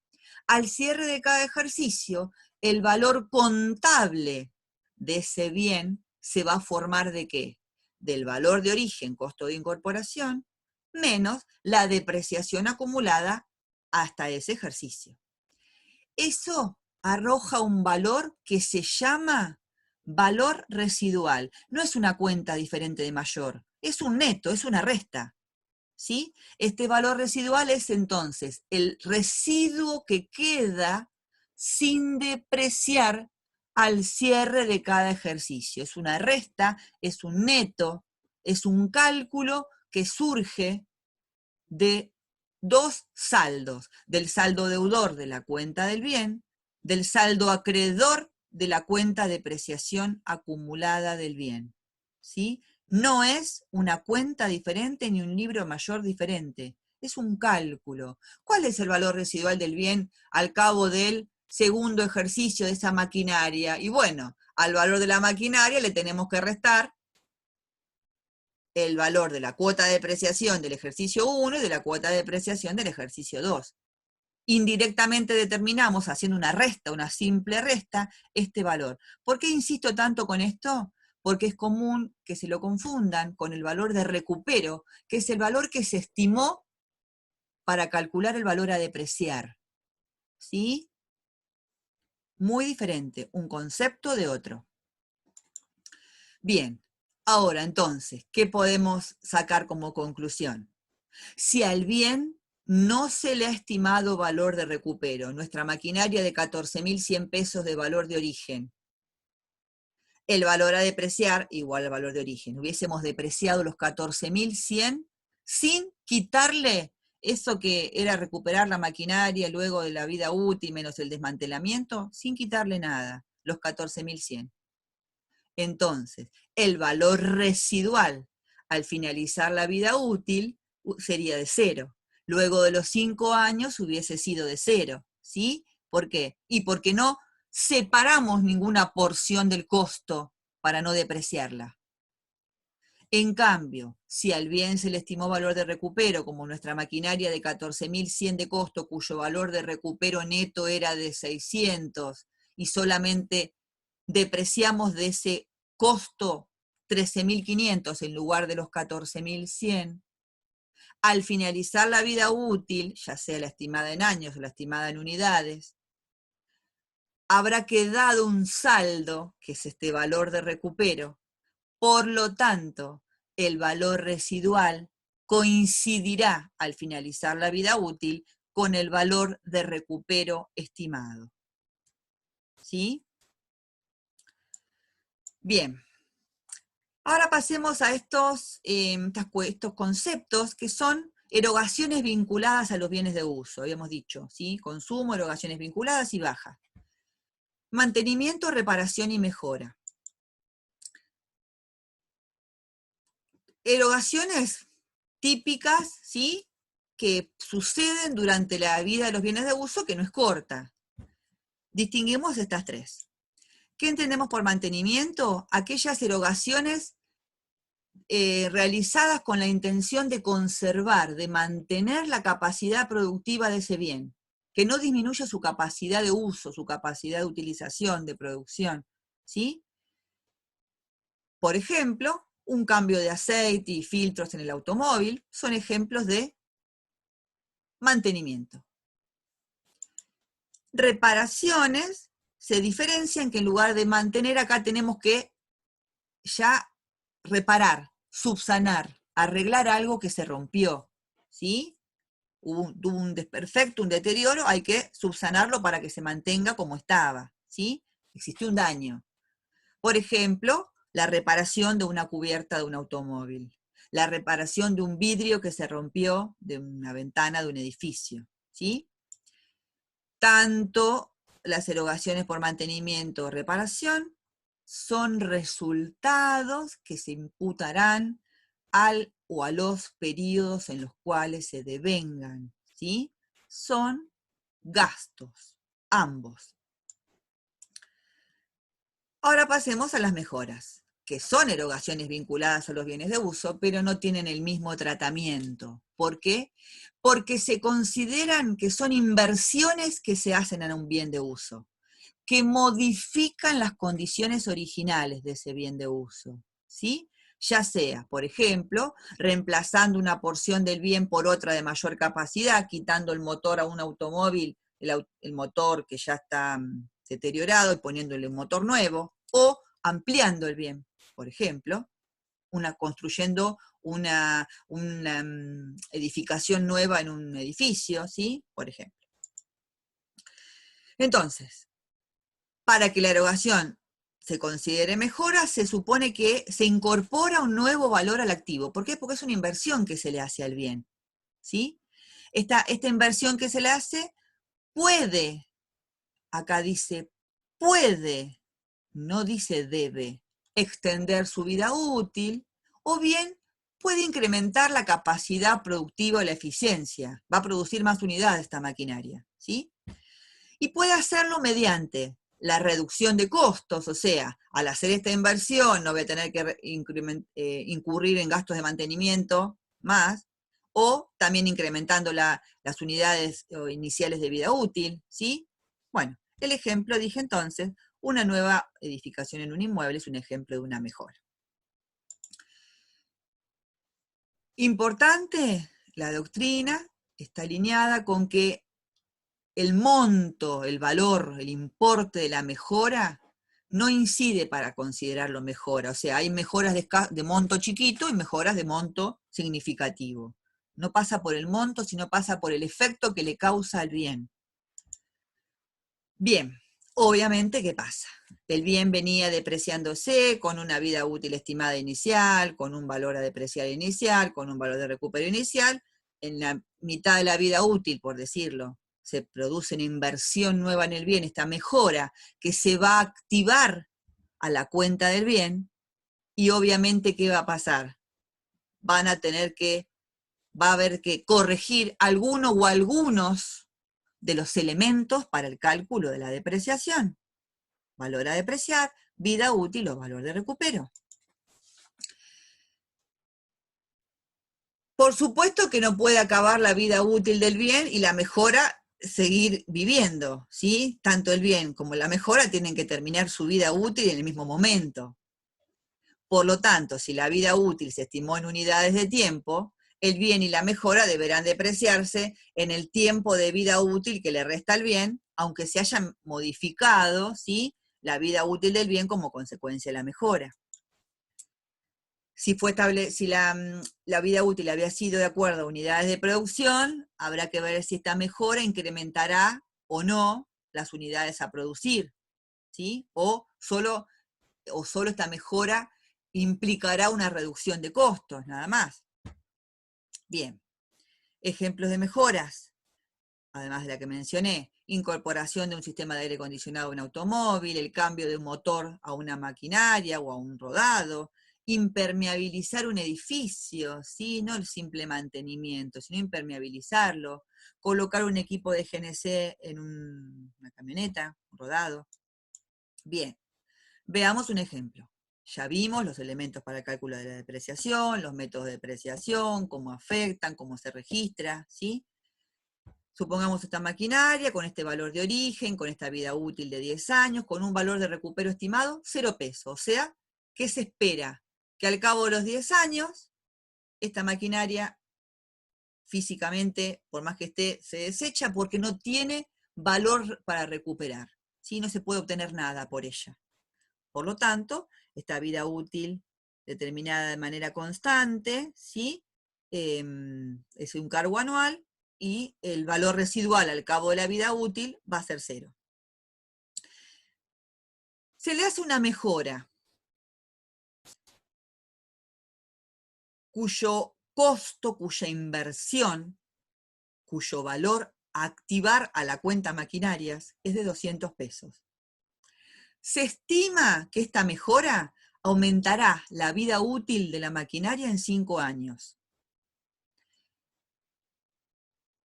al cierre de cada ejercicio, el valor contable de ese bien se va a formar ¿de qué? Del valor de origen, costo de incorporación, menos la depreciación acumulada hasta ese ejercicio. Eso arroja un valor que se llama valor residual. No es una cuenta diferente de mayor, es un neto, es una resta, ¿sí? Este valor residual es entonces el residuo que queda sin depreciar al cierre de cada ejercicio. Es una resta, es un neto, es un cálculo que surge de dos saldos: del saldo deudor de la cuenta del bien, del saldo acreedor de la cuenta de depreciación acumulada del bien, ¿sí? No es una cuenta diferente ni un libro mayor diferente, es un cálculo. ¿Cuál es el valor residual del bien al cabo del segundo ejercicio de esa maquinaria? Y bueno, al valor de la maquinaria le tenemos que restar el valor de la cuota de depreciación del ejercicio 1 y de la cuota de depreciación del ejercicio 2. Indirectamente determinamos, haciendo una resta, una simple resta, este valor. ¿Por qué insisto tanto con esto? Porque es común que se lo confundan con el valor de recupero, que es el valor que se estimó para calcular el valor a depreciar, ¿sí? Muy diferente, un concepto de otro. Bien, ahora entonces, ¿qué podemos sacar como conclusión? si al bien no se le ha estimado valor de recupero. Nuestra maquinaria de 14.100 pesos de valor de origen. El valor a depreciar igual al valor de origen. Hubiésemos depreciado los 14.100 sin quitarle eso que era recuperar la maquinaria luego de la vida útil menos el desmantelamiento, sin quitarle nada, los 14.100. Entonces, el valor residual al finalizar la vida útil sería de 0. Luego de los 5 años hubiese sido de 0, ¿sí? ¿Por qué? Y porque no separamos ninguna porción del costo para no depreciarla. En cambio, si al bien se le estimó valor de recupero, como nuestra maquinaria de 14.100 de costo, cuyo valor de recupero neto era de 600, y solamente depreciamos de ese costo 13.500 en lugar de los 14.100, al finalizar la vida útil, ya sea la estimada en años o la estimada en unidades, habrá quedado un saldo, que es este valor de recupero. Por lo tanto, el valor residual coincidirá al finalizar la vida útil con el valor de recupero estimado. ¿Sí? Bien. Ahora pasemos a estos conceptos que son erogaciones vinculadas a los bienes de uso. Habíamos dicho, ¿sí? Consumo, erogaciones vinculadas y bajas. Mantenimiento, reparación y mejora. Erogaciones típicas, ¿sí? Que suceden durante la vida de los bienes de uso, que no es corta. Distinguimos estas tres. ¿Qué entendemos por mantenimiento? Aquellas erogaciones realizadas con la intención de conservar, de mantener la capacidad productiva de ese bien, que no disminuya su capacidad de uso, su capacidad de utilización, de producción, ¿sí? Por ejemplo, un cambio de aceite y filtros en el automóvil son ejemplos de mantenimiento. Reparaciones se diferencian que en lugar de mantener, acá tenemos que ya reparar, subsanar, arreglar algo que se rompió, ¿sí? Hubo un desperfecto, un deterioro, hay que subsanarlo para que se mantenga como estaba, ¿sí? Existió un daño. Por ejemplo, la reparación de una cubierta de un automóvil, la reparación de un vidrio que se rompió de una ventana de un edificio, ¿sí? Tanto las erogaciones por mantenimiento o reparación son resultados que se imputarán al o a los periodos en los cuales se devengan, ¿sí? Son gastos, ambos. Ahora pasemos a las mejoras, que son erogaciones vinculadas a los bienes de uso, pero no tienen el mismo tratamiento. ¿Por qué? Porque se consideran que son inversiones que se hacen en un bien de uso, que modifican las condiciones originales de ese bien de uso, ¿sí? Ya sea, por ejemplo, reemplazando una porción del bien por otra de mayor capacidad, quitando el motor a un automóvil, el motor que ya está deteriorado y poniéndole un motor nuevo, o ampliando el bien, por ejemplo, construyendo una edificación nueva en un edificio, ¿sí? Por ejemplo. Entonces, para que la erogación se considere mejora, se supone que se incorpora un nuevo valor al activo. ¿Por qué? Porque es una inversión que se le hace al bien, ¿sí? Esta inversión que se le hace puede, acá dice puede, no dice debe, extender su vida útil, o bien puede incrementar la capacidad productiva o la eficiencia. Va a producir más unidades esta maquinaria, ¿sí? Y puede hacerlo mediante la reducción de costos, o sea, al hacer esta inversión no voy a tener que incurrir en gastos de mantenimiento más, o también incrementando las unidades iniciales de vida útil, ¿sí? Bueno, el ejemplo, dije entonces, una nueva edificación en un inmueble es un ejemplo de una mejora. Importante, la doctrina está alineada con que el monto, el valor, el importe de la mejora no incide para considerarlo mejora. O sea, hay mejoras de monto chiquito y mejoras de monto significativo. No pasa por el monto, sino pasa por el efecto que le causa al bien. Bien, obviamente, ¿qué pasa? El bien venía depreciándose con una vida útil estimada inicial, con un valor a depreciar inicial, con un valor de recupero inicial. En la mitad de la vida útil, por decirlo, se produce una inversión nueva en el bien, esta mejora que se va a activar a la cuenta del bien, y obviamente, ¿qué va a pasar? Va a haber que corregir alguno o algunos de los elementos para el cálculo de la depreciación. Valor a depreciar, vida útil o valor de recupero. Por supuesto que no puede acabar la vida útil del bien y la mejora seguir viviendo, ¿sí? Tanto el bien como la mejora tienen que terminar su vida útil en el mismo momento. Por lo tanto, si la vida útil se estimó en unidades de tiempo, el bien y la mejora deberán depreciarse en el tiempo de vida útil que le resta al bien, aunque se haya modificado, ¿sí?, la vida útil del bien como consecuencia de la mejora. Si la vida útil había sido de acuerdo a unidades de producción, habrá que ver si esta mejora incrementará o no las unidades a producir, ¿sí? O solo esta mejora implicará una reducción de costos, nada más. Bien, ejemplos de mejoras, además de la que mencioné: incorporación de un sistema de aire acondicionado a un automóvil, el cambio de un motor a una maquinaria o a un rodado, impermeabilizar un edificio, ¿sí? No el simple mantenimiento, sino impermeabilizarlo, colocar un equipo de GNC en una camioneta, un rodado. Bien, veamos un ejemplo. Ya vimos los elementos para el cálculo de la depreciación, los métodos de depreciación, cómo afectan, cómo se registra, ¿sí? Supongamos esta maquinaria con este valor de origen, con esta vida útil de 10 años, con un valor de recupero estimado 0 pesos. O sea, ¿qué se espera? Que al cabo de los 10 años, esta maquinaria físicamente, por más que esté, se desecha porque no tiene valor para recuperar, ¿sí? No se puede obtener nada por ella. Por lo tanto, esta vida útil determinada de manera constante, ¿sí? Es un cargo anual, y el valor residual al cabo de la vida útil va a ser 0. Se le hace una mejora cuyo costo, cuya inversión, cuyo valor a activar a la cuenta maquinarias es de 200 pesos. Se estima que esta mejora aumentará la vida útil de la maquinaria en 5 años.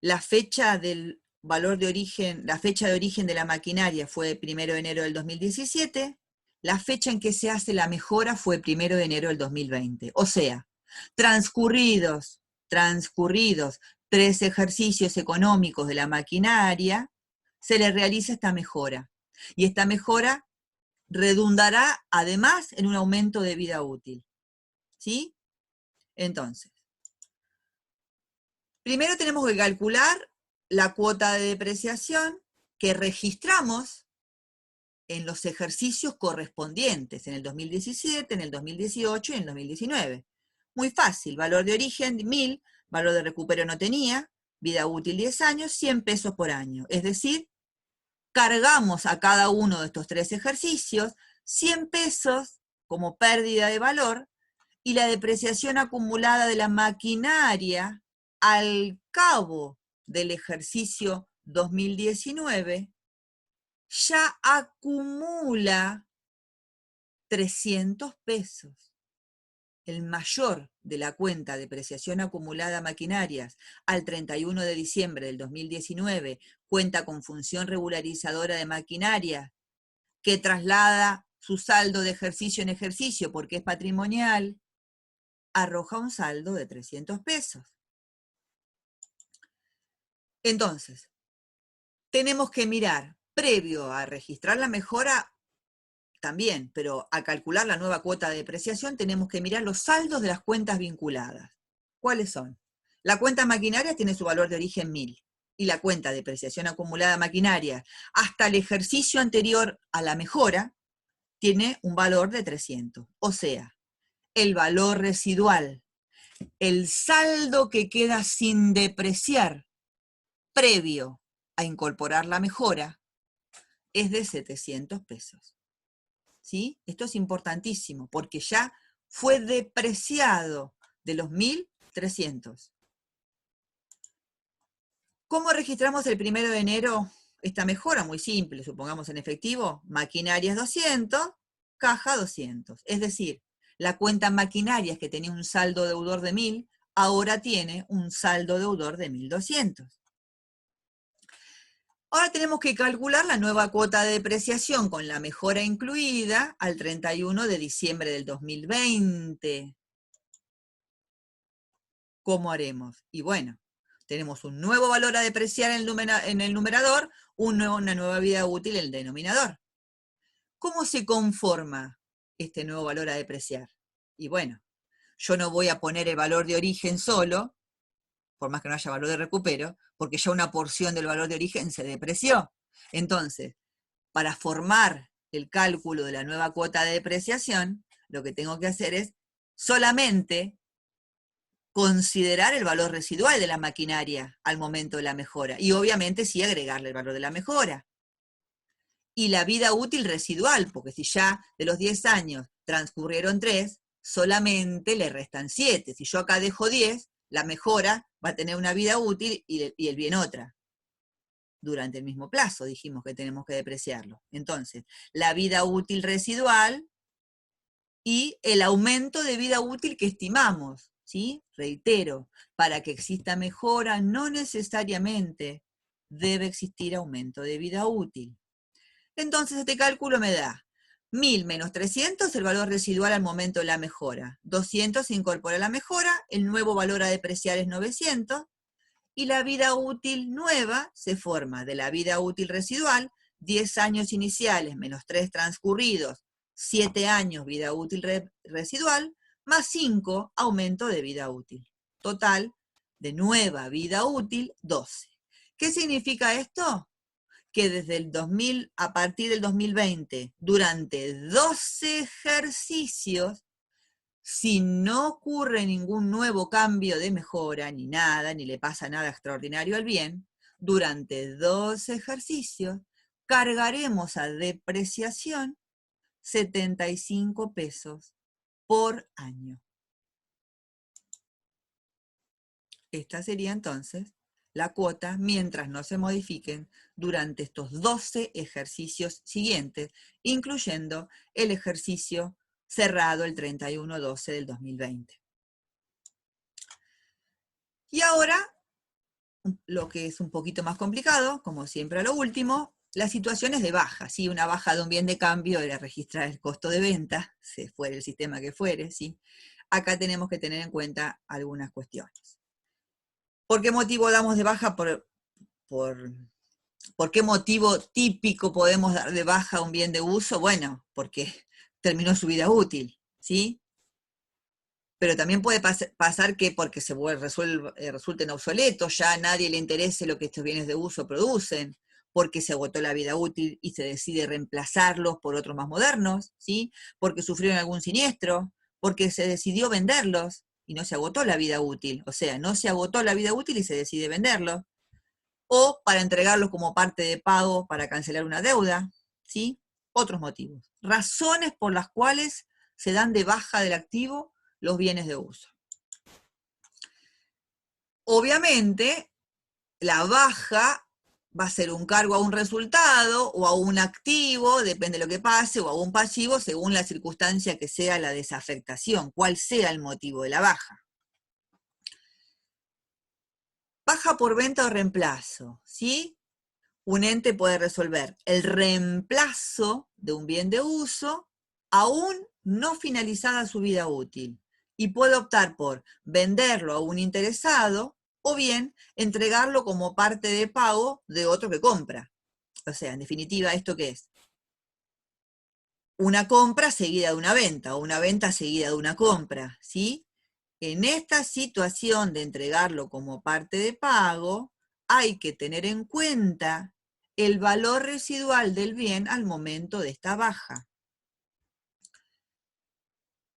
La fecha del valor de origen, la fecha de origen de la maquinaria fue 1 de enero del 2017, la fecha en que se hace la mejora fue 1 de enero del 2020. O sea, transcurridos 3 ejercicios económicos de la maquinaria, se le realiza esta mejora. Y esta mejora redundará además en un aumento de vida útil. ¿Sí? Entonces, primero tenemos que calcular la cuota de depreciación que registramos en los ejercicios correspondientes, en el 2017, en el 2018 y en el 2019. Muy fácil: valor de origen 1000, valor de recupero no tenía, vida útil 10 años, 100 pesos por año. Es decir, cargamos a cada uno de estos 3 ejercicios 100 pesos como pérdida de valor, y la depreciación acumulada de la maquinaria al cabo del ejercicio 2019 ya acumula 300 pesos. El mayor de la cuenta de depreciación acumulada maquinarias al 31 de diciembre del 2019, cuenta con función regularizadora de maquinaria, que traslada su saldo de ejercicio en ejercicio porque es patrimonial, arroja un saldo de 300 pesos. Entonces, tenemos que mirar, previo a registrar la mejora también, pero a calcular la nueva cuota de depreciación, tenemos que mirar los saldos de las cuentas vinculadas. ¿Cuáles son? La cuenta maquinaria tiene su valor de origen 1000, y la cuenta de depreciación acumulada maquinaria hasta el ejercicio anterior a la mejora tiene un valor de 300. O sea, el valor residual el saldo que queda sin depreciar previo a incorporar la mejora es de 700 pesos. ¿Sí? Esto es importantísimo porque ya fue depreciado de los 1.300. ¿Cómo registramos el 1 de enero esta mejora? Muy simple, supongamos en efectivo, maquinarias 200, caja 200. Es decir, la cuenta maquinarias que tenía un saldo deudor de 1.000, ahora tiene un saldo deudor de 1.200. Ahora tenemos que calcular la nueva cuota de depreciación con la mejora incluida al 31 de diciembre del 2020. ¿Cómo haremos? Y bueno, tenemos un nuevo valor a depreciar en el numerador, una nueva vida útil en el denominador. ¿Cómo se conforma este nuevo valor a depreciar? Y bueno, yo no voy a poner el valor de origen solo, por más que no haya valor de recupero, porque ya una porción del valor de origen se depreció. Entonces, para formar el cálculo de la nueva cuota de depreciación, lo que tengo que hacer es solamente considerar el valor residual de la maquinaria al momento de la mejora. Y obviamente sí agregarle el valor de la mejora. Y la vida útil residual, porque si ya de los 10 años transcurrieron 3, solamente le restan 7. Si yo acá dejo 10, la mejora va a tener una vida útil y el bien otra. Durante el mismo plazo dijimos que tenemos que depreciarlo. Entonces, la vida útil residual y el aumento de vida útil que estimamos, ¿sí? Reitero, para que exista mejora no necesariamente debe existir aumento de vida útil. Entonces este cálculo me da 1.000 menos 300, el valor residual al momento de la mejora. 200 se incorpora a la mejora, el nuevo valor a depreciar es 900, y la vida útil nueva se forma de la vida útil residual, 10 años iniciales menos 3 transcurridos, 7 años vida útil residual, más 5 aumento de vida útil. Total de nueva vida útil, 12. ¿Qué significa esto? Que desde el 2000, a partir del 2020, durante 12 ejercicios, si no ocurre ningún nuevo cambio de mejora, ni nada, ni le pasa nada extraordinario al bien, durante 12 ejercicios cargaremos a depreciación 75 pesos por año. Esta sería entonces la cuota mientras no se modifiquen durante estos 12 ejercicios siguientes, incluyendo el ejercicio cerrado el 31/12 del 2020. Y ahora, lo que es un poquito más complicado, como siempre a lo último, las situaciones de baja, ¿sí? Una baja de un bien de cambio era registrar el costo de venta, se fuera el sistema que fuere, ¿sí? Acá tenemos que tener en cuenta algunas cuestiones. ¿Por qué motivo damos de baja? ¿Por qué motivo típico podemos dar de baja un bien de uso? Bueno, porque terminó su vida útil, ¿sí? Pero también puede pasar que porque resulten obsoletos, ya a nadie le interese lo que estos bienes de uso producen, porque se agotó la vida útil y se decide reemplazarlos por otros más modernos, ¿sí? Porque sufrieron algún siniestro, porque se decidió venderlos y no se agotó la vida útil, o sea, no se agotó la vida útil y se decide venderlos, o para entregarlos como parte de pago para cancelar una deuda, ¿sí? Otros motivos. Razones por las cuales se dan de baja del activo los bienes de uso. Obviamente, la baja va a ser un cargo a un resultado o a un activo, depende de lo que pase, o a un pasivo, según la circunstancia que sea la desafectación, cuál sea el motivo de la baja. Baja por venta o reemplazo, ¿sí? Un ente puede resolver el reemplazo de un bien de uso aún no finalizada su vida útil y puede optar por venderlo a un interesado o bien entregarlo como parte de pago de otro que compra. O sea, en definitiva, ¿esto qué es? Una compra seguida de una venta o una venta seguida de una compra, ¿sí? En esta situación de entregarlo como parte de pago, hay que tener en cuenta el valor residual del bien al momento de esta baja.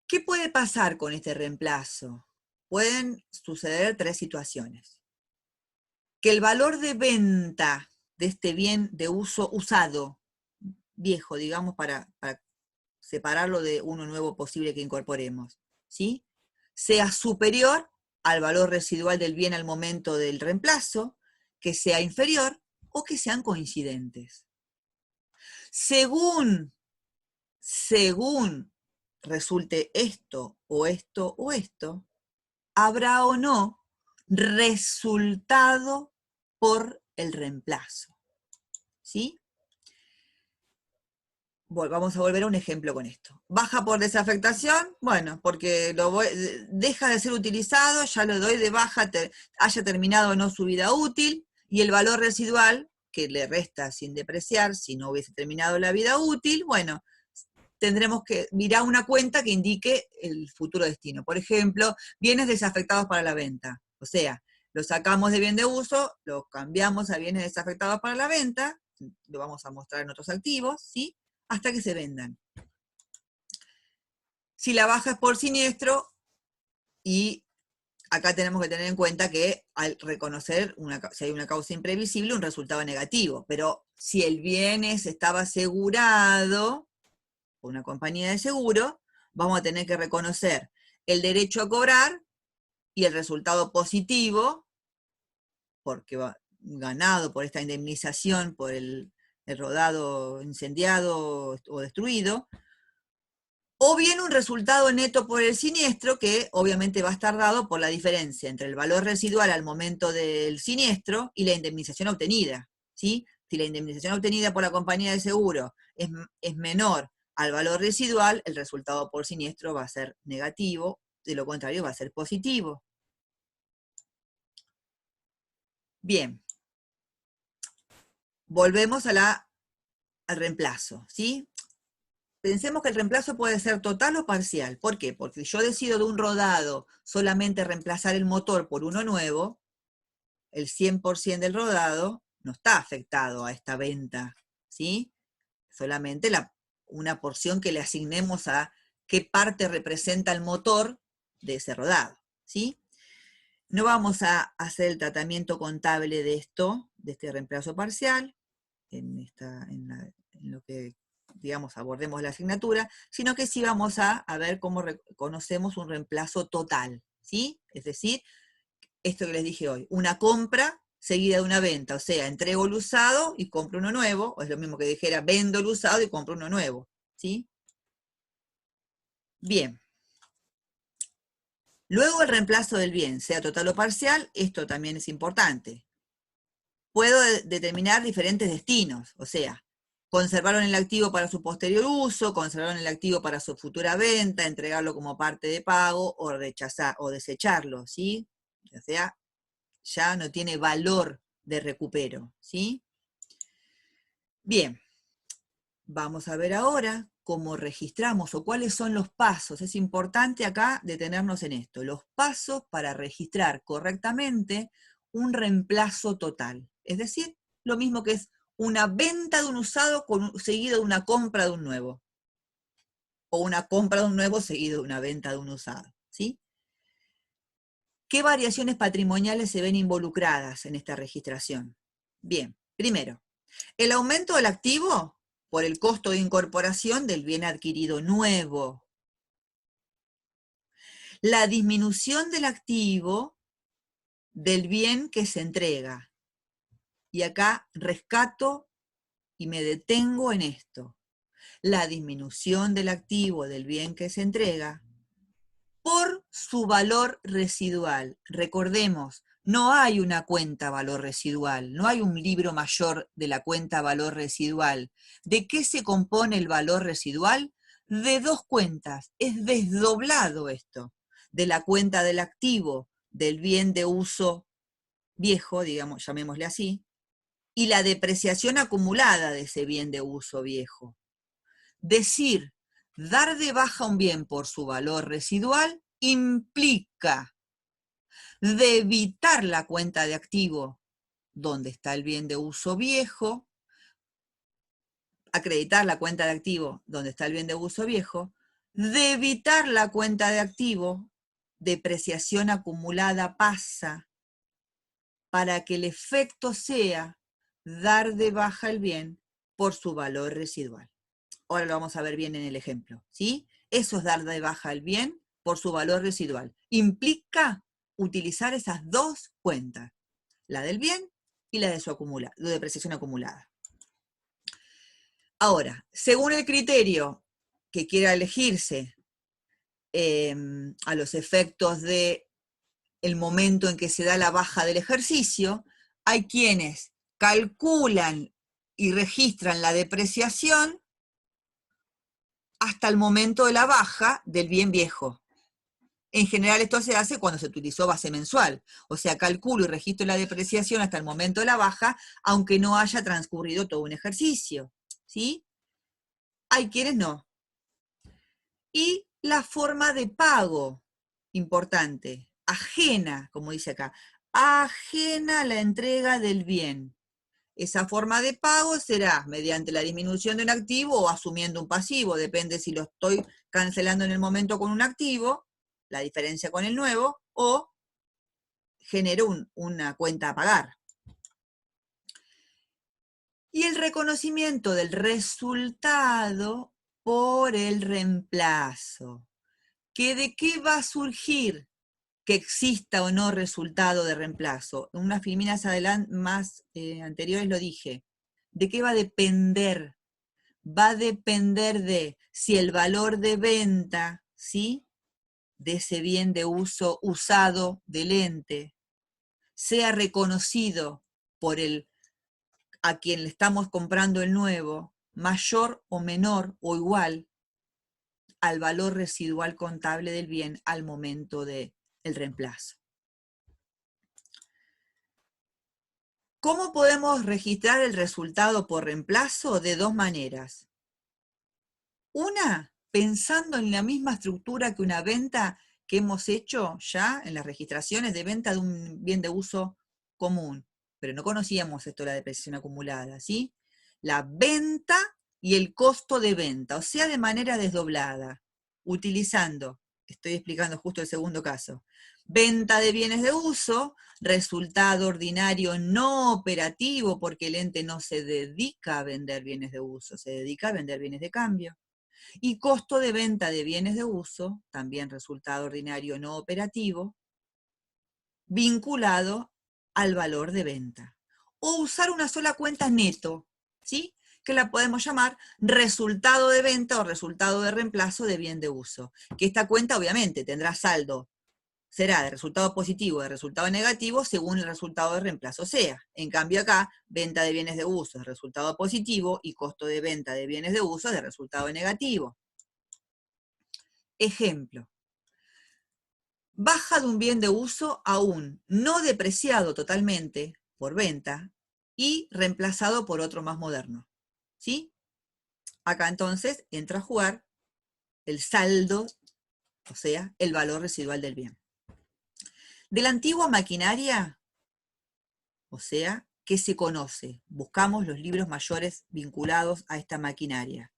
¿Qué puede pasar con este reemplazo? pueden suceder tres situaciones. Que el valor de venta de este bien de uso usado, viejo, digamos, para separarlo de uno nuevo posible que incorporemos, ¿sí?, sea superior al valor residual del bien al momento del reemplazo, que sea inferior o que sean coincidentes. Según resulte esto o esto o esto, habrá o no resultado por el reemplazo, ¿sí? Vamos a volver a un ejemplo con esto. Baja por desafectación, bueno, porque deja de ser utilizado, ya lo doy de baja, haya terminado o no su vida útil, y el valor residual, que le resta sin depreciar, si no hubiese terminado la vida útil, bueno, tendremos que mirar una cuenta que indique el futuro destino. Por ejemplo, bienes desafectados para la venta. O sea, lo sacamos de bien de uso, lo cambiamos a bienes desafectados para la venta, lo vamos a mostrar en otros activos, ¿sí?, hasta que se vendan. Si la baja es por siniestro, y acá tenemos que tener en cuenta que al reconocer si hay una causa imprevisible, un resultado negativo, pero si el bien estaba asegurado por una compañía de seguro, vamos a tener que reconocer el derecho a cobrar y el resultado positivo, porque va ganado por esta indemnización por el rodado incendiado o destruido, o bien un resultado neto por el siniestro, que obviamente va a estar dado por la diferencia entre el valor residual al momento del siniestro y la indemnización obtenida, ¿sí? Si la indemnización obtenida por la compañía de seguro es menor al valor residual, el resultado por siniestro va a ser negativo, de lo contrario va a ser positivo. Bien. Volvemos al reemplazo, ¿sí? Pensemos que el reemplazo puede ser total o parcial. ¿Por qué? Porque si yo decido de un rodado solamente reemplazar el motor por uno nuevo, el 100% del rodado no está afectado a esta venta, ¿sí? Solamente una porción que le asignemos a qué parte representa el motor de ese rodado, ¿sí? No vamos a hacer el tratamiento contable de esto, de este reemplazo parcial, en lo que, digamos, abordemos la asignatura, sino que sí vamos a ver cómo reconocemos un reemplazo total, ¿sí? Es decir, esto que les dije hoy, una compra seguida de una venta, o sea, entrego el usado y compro uno nuevo, o es lo mismo que dijera, vendo el usado y compro uno nuevo, ¿sí? Bien. Luego el reemplazo del bien, sea total o parcial, esto también es importante. Puedo determinar diferentes destinos, o sea, conservaron el activo para su posterior uso, conservaron el activo para su futura venta, entregarlo como parte de pago o rechazar o desecharlo, ¿sí? O sea, ya no tiene valor de recupero, ¿sí? Bien, vamos a ver ahora cómo registramos o cuáles son los pasos. Es importante acá detenernos en esto, los pasos para registrar correctamente un reemplazo total. Es decir, lo mismo que es una venta de un usado seguido de una compra de un nuevo. O una compra de un nuevo seguido de una venta de un usado, ¿sí? ¿Qué variaciones patrimoniales se ven involucradas en esta registración? Bien, primero, el aumento del activo por el costo de incorporación del bien adquirido nuevo. La disminución del activo del bien que se entrega. Y acá rescato y me detengo en esto. La disminución del activo del bien que se entrega por su valor residual. Recordemos, no hay una cuenta valor residual, no hay un libro mayor de la cuenta valor residual. ¿De qué se compone el valor residual? De dos cuentas. Es desdoblado esto, de la cuenta del activo, del bien de uso viejo, digamos, llamémosle así, y la depreciación acumulada de ese bien de uso viejo. Decir, dar de baja un bien por su valor residual implica debitar la cuenta de activo donde está el bien de uso viejo, acreditar la cuenta de activo donde está el bien de uso viejo, debitar la cuenta de activo depreciación acumulada pasa para que el efecto sea dar de baja el bien por su valor residual. Ahora lo vamos a ver bien en el ejemplo, ¿sí? Eso es dar de baja el bien por su valor residual. Implica utilizar esas dos cuentas, la del bien y la de su depreciación acumulada. Ahora, según el criterio que quiera elegirse a los efectos del momento en que se da la baja del ejercicio, hay quienes calculan y registran la depreciación hasta el momento de la baja del bien viejo. En general esto se hace cuando se utilizó base mensual, o sea, calculo y registro la depreciación hasta el momento de la baja, aunque no haya transcurrido todo un ejercicio, ¿sí? Hay quienes no. Y la forma de pago, importante, ajena, como dice acá, ajena a la entrega del bien. Esa forma de pago será mediante la disminución de un activo o asumiendo un pasivo, depende si lo estoy cancelando en el momento con un activo, la diferencia con el nuevo, o genero una cuenta a pagar. Y el reconocimiento del resultado por el reemplazo. ¿De qué va a surgir que exista o no resultado de reemplazo? En unas filminas más anteriores lo dije. ¿De qué va a depender? Va a depender de si el valor de venta, ¿sí?, de ese bien de uso usado del ente sea reconocido por a quien le estamos comprando el nuevo, mayor o menor o igual al valor residual contable del bien al momento del reemplazo. ¿Cómo podemos registrar el resultado por reemplazo? De dos maneras. Una, pensando en la misma estructura que una venta que hemos hecho ya en las registraciones de venta de un bien de uso común, pero no conocíamos esto de la depreciación acumulada, ¿sí? La venta y el costo de venta, o sea, de manera desdoblada, utilizando, estoy explicando justo el segundo caso, venta de bienes de uso, resultado ordinario no operativo, porque el ente no se dedica a vender bienes de uso, se dedica a vender bienes de cambio. Y costo de venta de bienes de uso, también resultado ordinario no operativo, vinculado al valor de venta. O usar una sola cuenta neto, ¿sí?, que la podemos llamar resultado de venta o resultado de reemplazo de bien de uso. Que esta cuenta obviamente tendrá saldo, será de resultado positivo o de resultado negativo según el resultado de reemplazo sea. En cambio acá, venta de bienes de uso es resultado positivo y costo de venta de bienes de uso es de resultado negativo. Ejemplo. Baja de un bien de uso aún no depreciado totalmente por venta y reemplazado por otro más moderno, ¿sí? Acá entonces entra a jugar el saldo, o sea, el valor residual del bien. De la antigua maquinaria, o sea, ¿qué se conoce? Buscamos los libros mayores vinculados a esta maquinaria.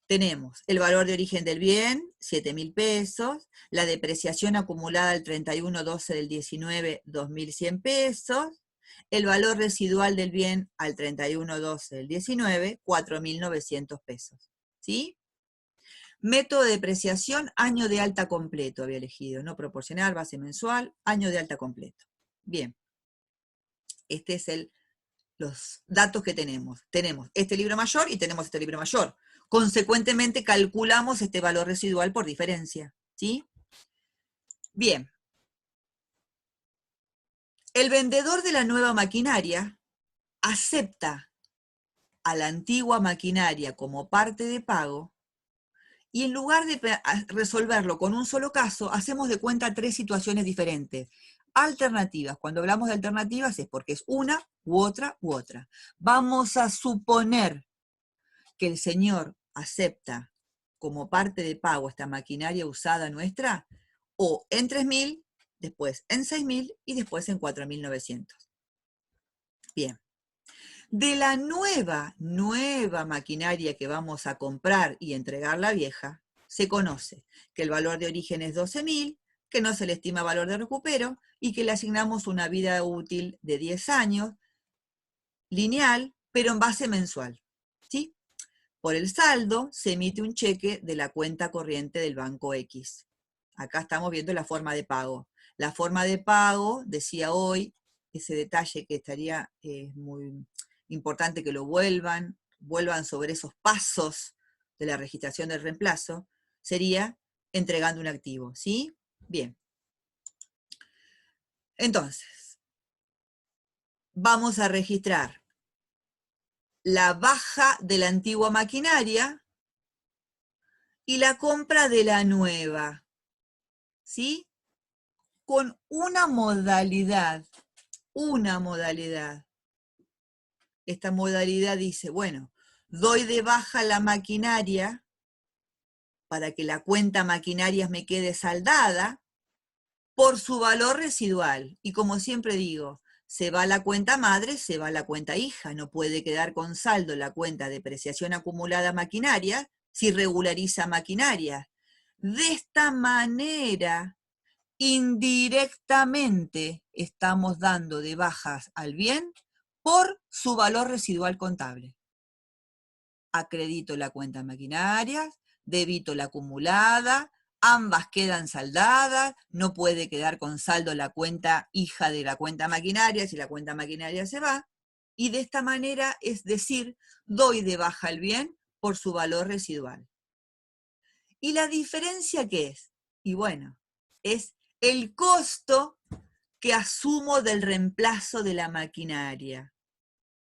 Tenemos el valor de origen del bien, 7.000 pesos, la depreciación acumulada al 31/12 del 19, 2.100 pesos, el valor residual del bien al 31/12 del 19, 4.900 pesos. ¿Sí? Método de depreciación, año de alta completo había elegido, no proporcional, base mensual, año de alta completo. Bien, este es los datos que tenemos. Tenemos este libro mayor y tenemos este libro mayor. Consecuentemente, calculamos este valor residual por diferencia, ¿sí? Bien. El vendedor de la nueva maquinaria acepta a la antigua maquinaria como parte de pago y en lugar de resolverlo con un solo caso, hacemos de cuenta tres situaciones diferentes. Alternativas. Cuando hablamos de alternativas es porque es una u otra u otra. Vamos a suponer que el señor acepta como parte de pago esta maquinaria usada nuestra, o en 3.000, después en 6.000 y después en 4.900. Bien. De la nueva maquinaria que vamos a comprar y entregar la vieja, se conoce que el valor de origen es 12.000, que no se le estima valor de recupero y que le asignamos una vida útil de 10 años, lineal, pero en base mensual, ¿sí? Por el saldo se emite un cheque de la cuenta corriente del banco X. Acá estamos viendo la forma de pago. La forma de pago, decía hoy, ese detalle que estaría muy importante que lo vuelvan sobre esos pasos de la registración del reemplazo, sería entregando un activo, ¿sí? Bien. Entonces, vamos a registrar la baja de la antigua maquinaria y la compra de la nueva, ¿sí? Con una modalidad. Esta modalidad dice, bueno, doy de baja la maquinaria para que la cuenta maquinarias me quede saldada por su valor residual. Y como siempre digo, se va la cuenta madre, se va la cuenta hija. No puede quedar con saldo la cuenta depreciación acumulada maquinaria si regulariza maquinaria. De esta manera, indirectamente estamos dando de bajas al bien por su valor residual contable. Acredito la cuenta maquinaria, debito la acumulada, ambas quedan saldadas, no puede quedar con saldo la cuenta hija de la cuenta maquinaria si la cuenta maquinaria se va, y de esta manera, es decir, doy de baja el bien por su valor residual. ¿Y la diferencia qué es? Y bueno, es el costo que asumo del reemplazo de la maquinaria,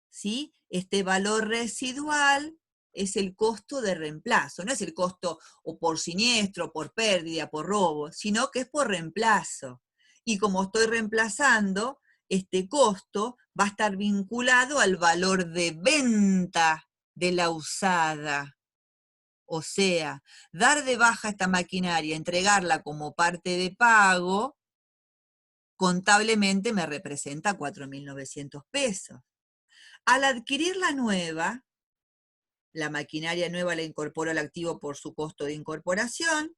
¿sí? Este valor residual es el costo de reemplazo, no es el costo o por siniestro, por pérdida, por robo, sino que es por reemplazo. Y como estoy reemplazando, este costo va a estar vinculado al valor de venta de la usada. O sea, dar de baja esta maquinaria, entregarla como parte de pago, contablemente me representa 4.900 pesos. Al adquirir la nueva, la maquinaria nueva la incorporo al activo por su costo de incorporación,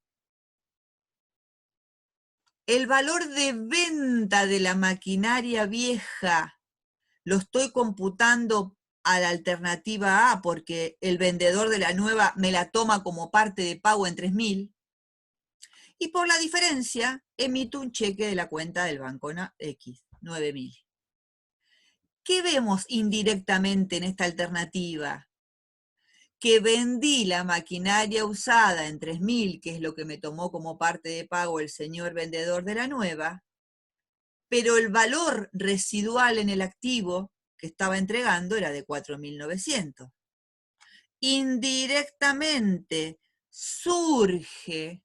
el valor de venta de la maquinaria vieja lo estoy computando a la alternativa A porque el vendedor de la nueva me la toma como parte de pago en 3.000 y por la diferencia emito un cheque de la cuenta del banco X, 9.000. ¿Qué vemos indirectamente en esta alternativa? Que vendí la maquinaria usada en 3.000, que es lo que me tomó como parte de pago el señor vendedor de la nueva, pero el valor residual en el activo que estaba entregando era de 4.900. Indirectamente surge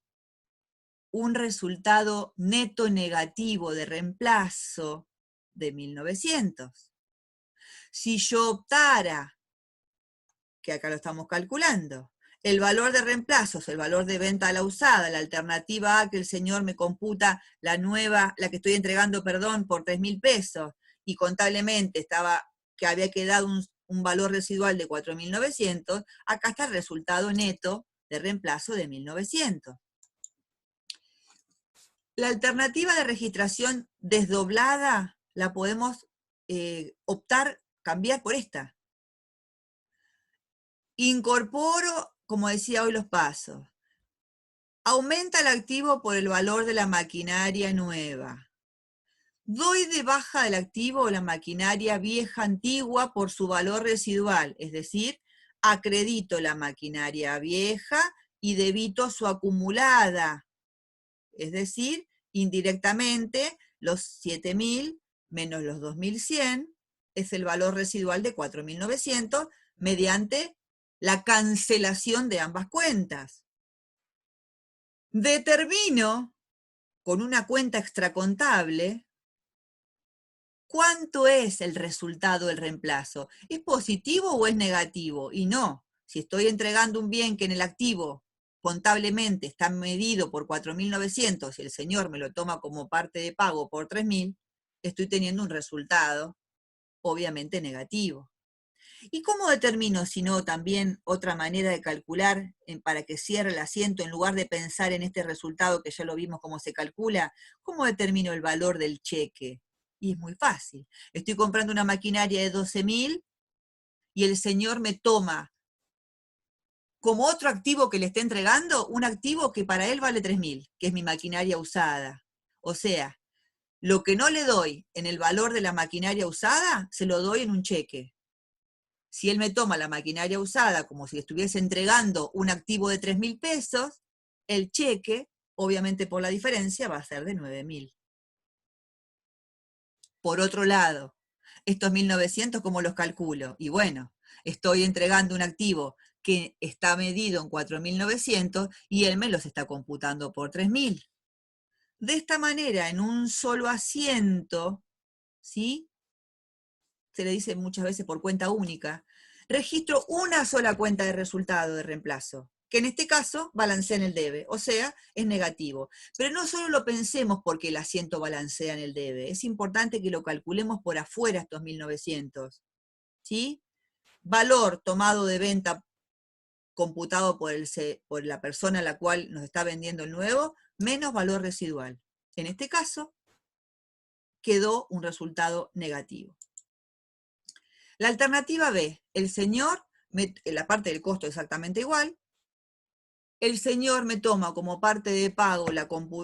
un resultado neto negativo de reemplazo de 1.900. Si yo optara, que acá lo estamos calculando, el valor de reemplazos, el valor de venta a la usada, la alternativa A que el señor me computa la nueva, la que estoy entregando, perdón, por 3.000 pesos, y contablemente estaba que había quedado un valor residual de 4.900, acá está el resultado neto de reemplazo de 1.900. La alternativa de registración desdoblada la podemos optar, cambiar por esta. Incorporo, como decía hoy, los pasos. Aumenta el activo por el valor de la maquinaria nueva. Doy de baja el activo o la maquinaria vieja antigua por su valor residual, es decir, acredito la maquinaria vieja y debito su acumulada, es decir, indirectamente los 7.000 menos los 2.100 es el valor residual de 4.900 mediante la cancelación de ambas cuentas. Determino con una cuenta extracontable cuánto es el resultado del reemplazo. ¿Es positivo o es negativo? Y no, si estoy entregando un bien que en el activo contablemente está medido por 4.900 y el señor me lo toma como parte de pago por 3.000, estoy teniendo un resultado obviamente negativo. ¿Y cómo determino, si no, también otra manera de calcular para que cierre el asiento, en lugar de pensar en este resultado que ya lo vimos cómo se calcula? ¿Cómo determino el valor del cheque? Y es muy fácil. Estoy comprando una maquinaria de 12.000 y el señor me toma como otro activo que le está entregando, un activo que para él vale 3.000, que es mi maquinaria usada. O sea, lo que no le doy en el valor de la maquinaria usada, se lo doy en un cheque. Si él me toma la maquinaria usada como si estuviese entregando un activo de 3.000 pesos, el cheque, obviamente por la diferencia, va a ser de 9.000. Por otro lado, estos 1.900, ¿cómo los calculo? Y bueno, estoy entregando un activo que está medido en 4.900 y él me los está computando por 3.000. De esta manera, en un solo asiento, ¿sí? Se le dice muchas veces por cuenta única, registro una sola cuenta de resultado de reemplazo, que en este caso balancea en el debe, o sea, es negativo. Pero no solo lo pensemos porque el asiento balancea en el debe, es importante que lo calculemos por afuera estos 1.900, ¿sí? Valor tomado de venta computado por la persona a la cual nos está vendiendo el nuevo, menos valor residual. En este caso, quedó un resultado negativo. La alternativa B, el señor, la parte del costo exactamente igual, el señor me toma como parte de pago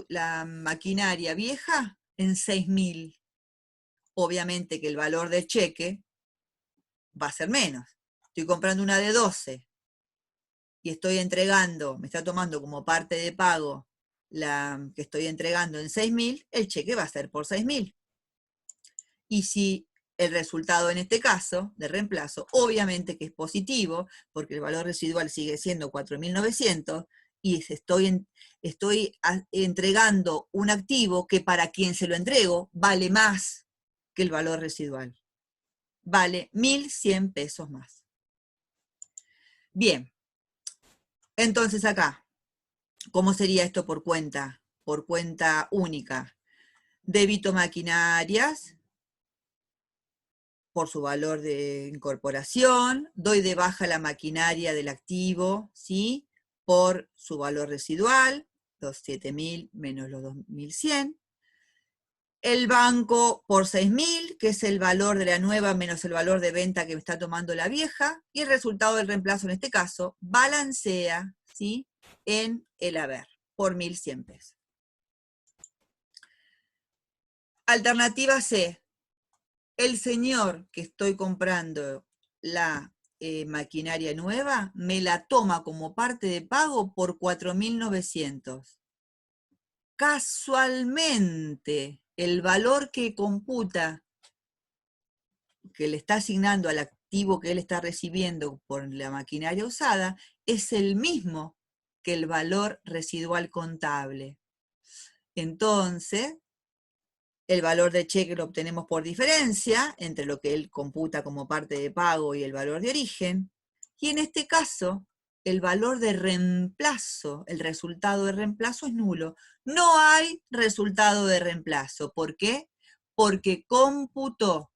la maquinaria vieja en 6.000. Obviamente que el valor del cheque va a ser menos. Estoy comprando una de 12 y estoy entregando, me está tomando como parte de pago la que estoy entregando en 6.000, el cheque va a ser por 6.000. Y si el resultado en este caso de reemplazo, obviamente que es positivo, porque el valor residual sigue siendo 4.900 y estoy entregando un activo que para quien se lo entrego vale más que el valor residual. Vale 1.100 pesos más. Bien, entonces acá, ¿cómo sería esto por cuenta? Por cuenta única. Débito maquinarias por su valor de incorporación, doy de baja la maquinaria del activo, ¿sí? Por su valor residual, los 7.000 menos los 2.100. El banco por 6.000, que es el valor de la nueva menos el valor de venta que me está tomando la vieja, y el resultado del reemplazo en este caso balancea, ¿sí? En el haber, por 1.100 pesos. Alternativa C. El señor que estoy comprando la maquinaria nueva me la toma como parte de pago por 4.900. Casualmente, el valor que computa, que le está asignando al activo que él está recibiendo por la maquinaria usada, es el mismo que el valor residual contable. Entonces, el valor de cheque lo obtenemos por diferencia entre lo que él computa como parte de pago y el valor de origen. Y en este caso, el valor de reemplazo, el resultado de reemplazo es nulo. No hay resultado de reemplazo. ¿Por qué? Porque computó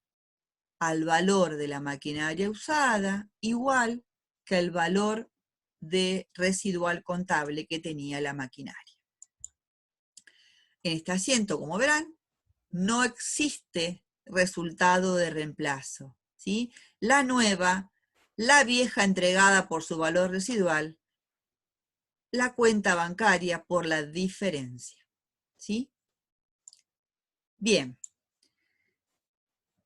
al valor de la maquinaria usada igual que el valor de residual contable que tenía la maquinaria. En este asiento, como verán, no existe resultado de reemplazo, ¿sí? La nueva, la vieja entregada por su valor residual, la cuenta bancaria por la diferencia, ¿sí? Bien.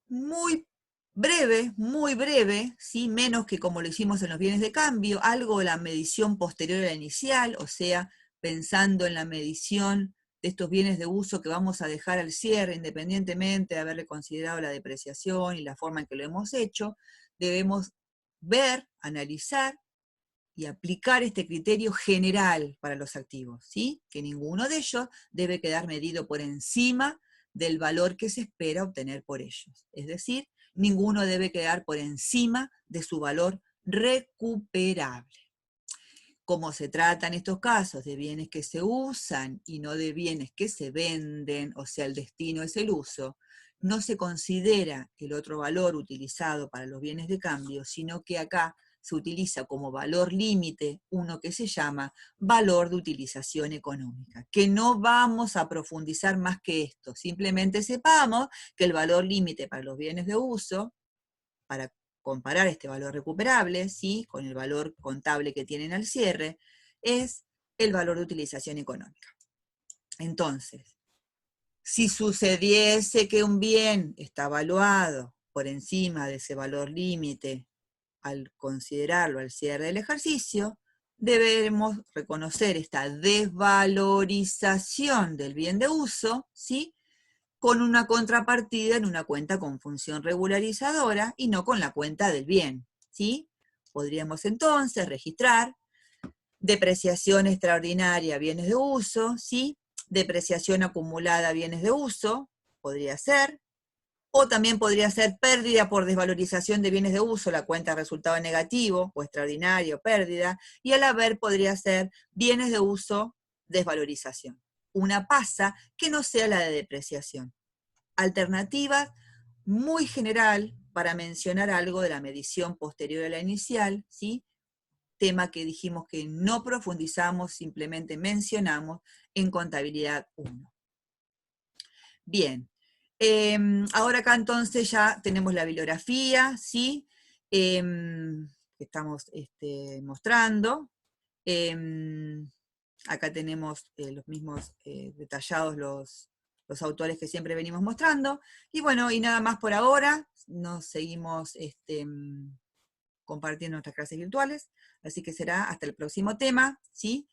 Muy breve, ¿sí? Menos que como lo hicimos en los bienes de cambio, algo de la medición posterior a la inicial, o sea, pensando en la medición de estos bienes de uso que vamos a dejar al cierre, independientemente de haberle considerado la depreciación y la forma en que lo hemos hecho, debemos ver, analizar y aplicar este criterio general para los activos, ¿sí? Que ninguno de ellos debe quedar medido por encima del valor que se espera obtener por ellos. Es decir, ninguno debe quedar por encima de su valor recuperable. Como se trata en estos casos de bienes que se usan y no de bienes que se venden, o sea, el destino es el uso, no se considera el otro valor utilizado para los bienes de cambio, sino que acá se utiliza como valor límite uno que se llama valor de utilización económica, que no vamos a profundizar más que esto, simplemente sepamos que el valor límite para los bienes de uso, para comparar este valor recuperable, ¿sí?, con el valor contable que tienen al cierre, es el valor de utilización económica. Entonces, si sucediese que un bien está valuado por encima de ese valor límite al considerarlo al cierre del ejercicio, debemos reconocer esta desvalorización del bien de uso, ¿sí?, con una contrapartida en una cuenta con función regularizadora y no con la cuenta del bien, ¿sí? Podríamos entonces registrar depreciación extraordinaria bienes de uso, ¿sí?, depreciación acumulada bienes de uso, podría ser, o también podría ser pérdida por desvalorización de bienes de uso, la cuenta resultado negativo, o extraordinario, pérdida, y al haber podría ser bienes de uso, desvalorización. Una pasa que no sea la de depreciación. Alternativa muy general para mencionar algo de la medición posterior a la inicial, ¿sí?, tema que dijimos que no profundizamos, simplemente mencionamos en contabilidad 1. Bien, ahora acá entonces ya tenemos la bibliografía, ¿sí?, que estamos mostrando. Acá tenemos los mismos detallados los autores que siempre venimos mostrando. Y bueno, y nada más por ahora, nos seguimos compartiendo nuestras clases virtuales, así que será hasta el próximo tema, ¿sí?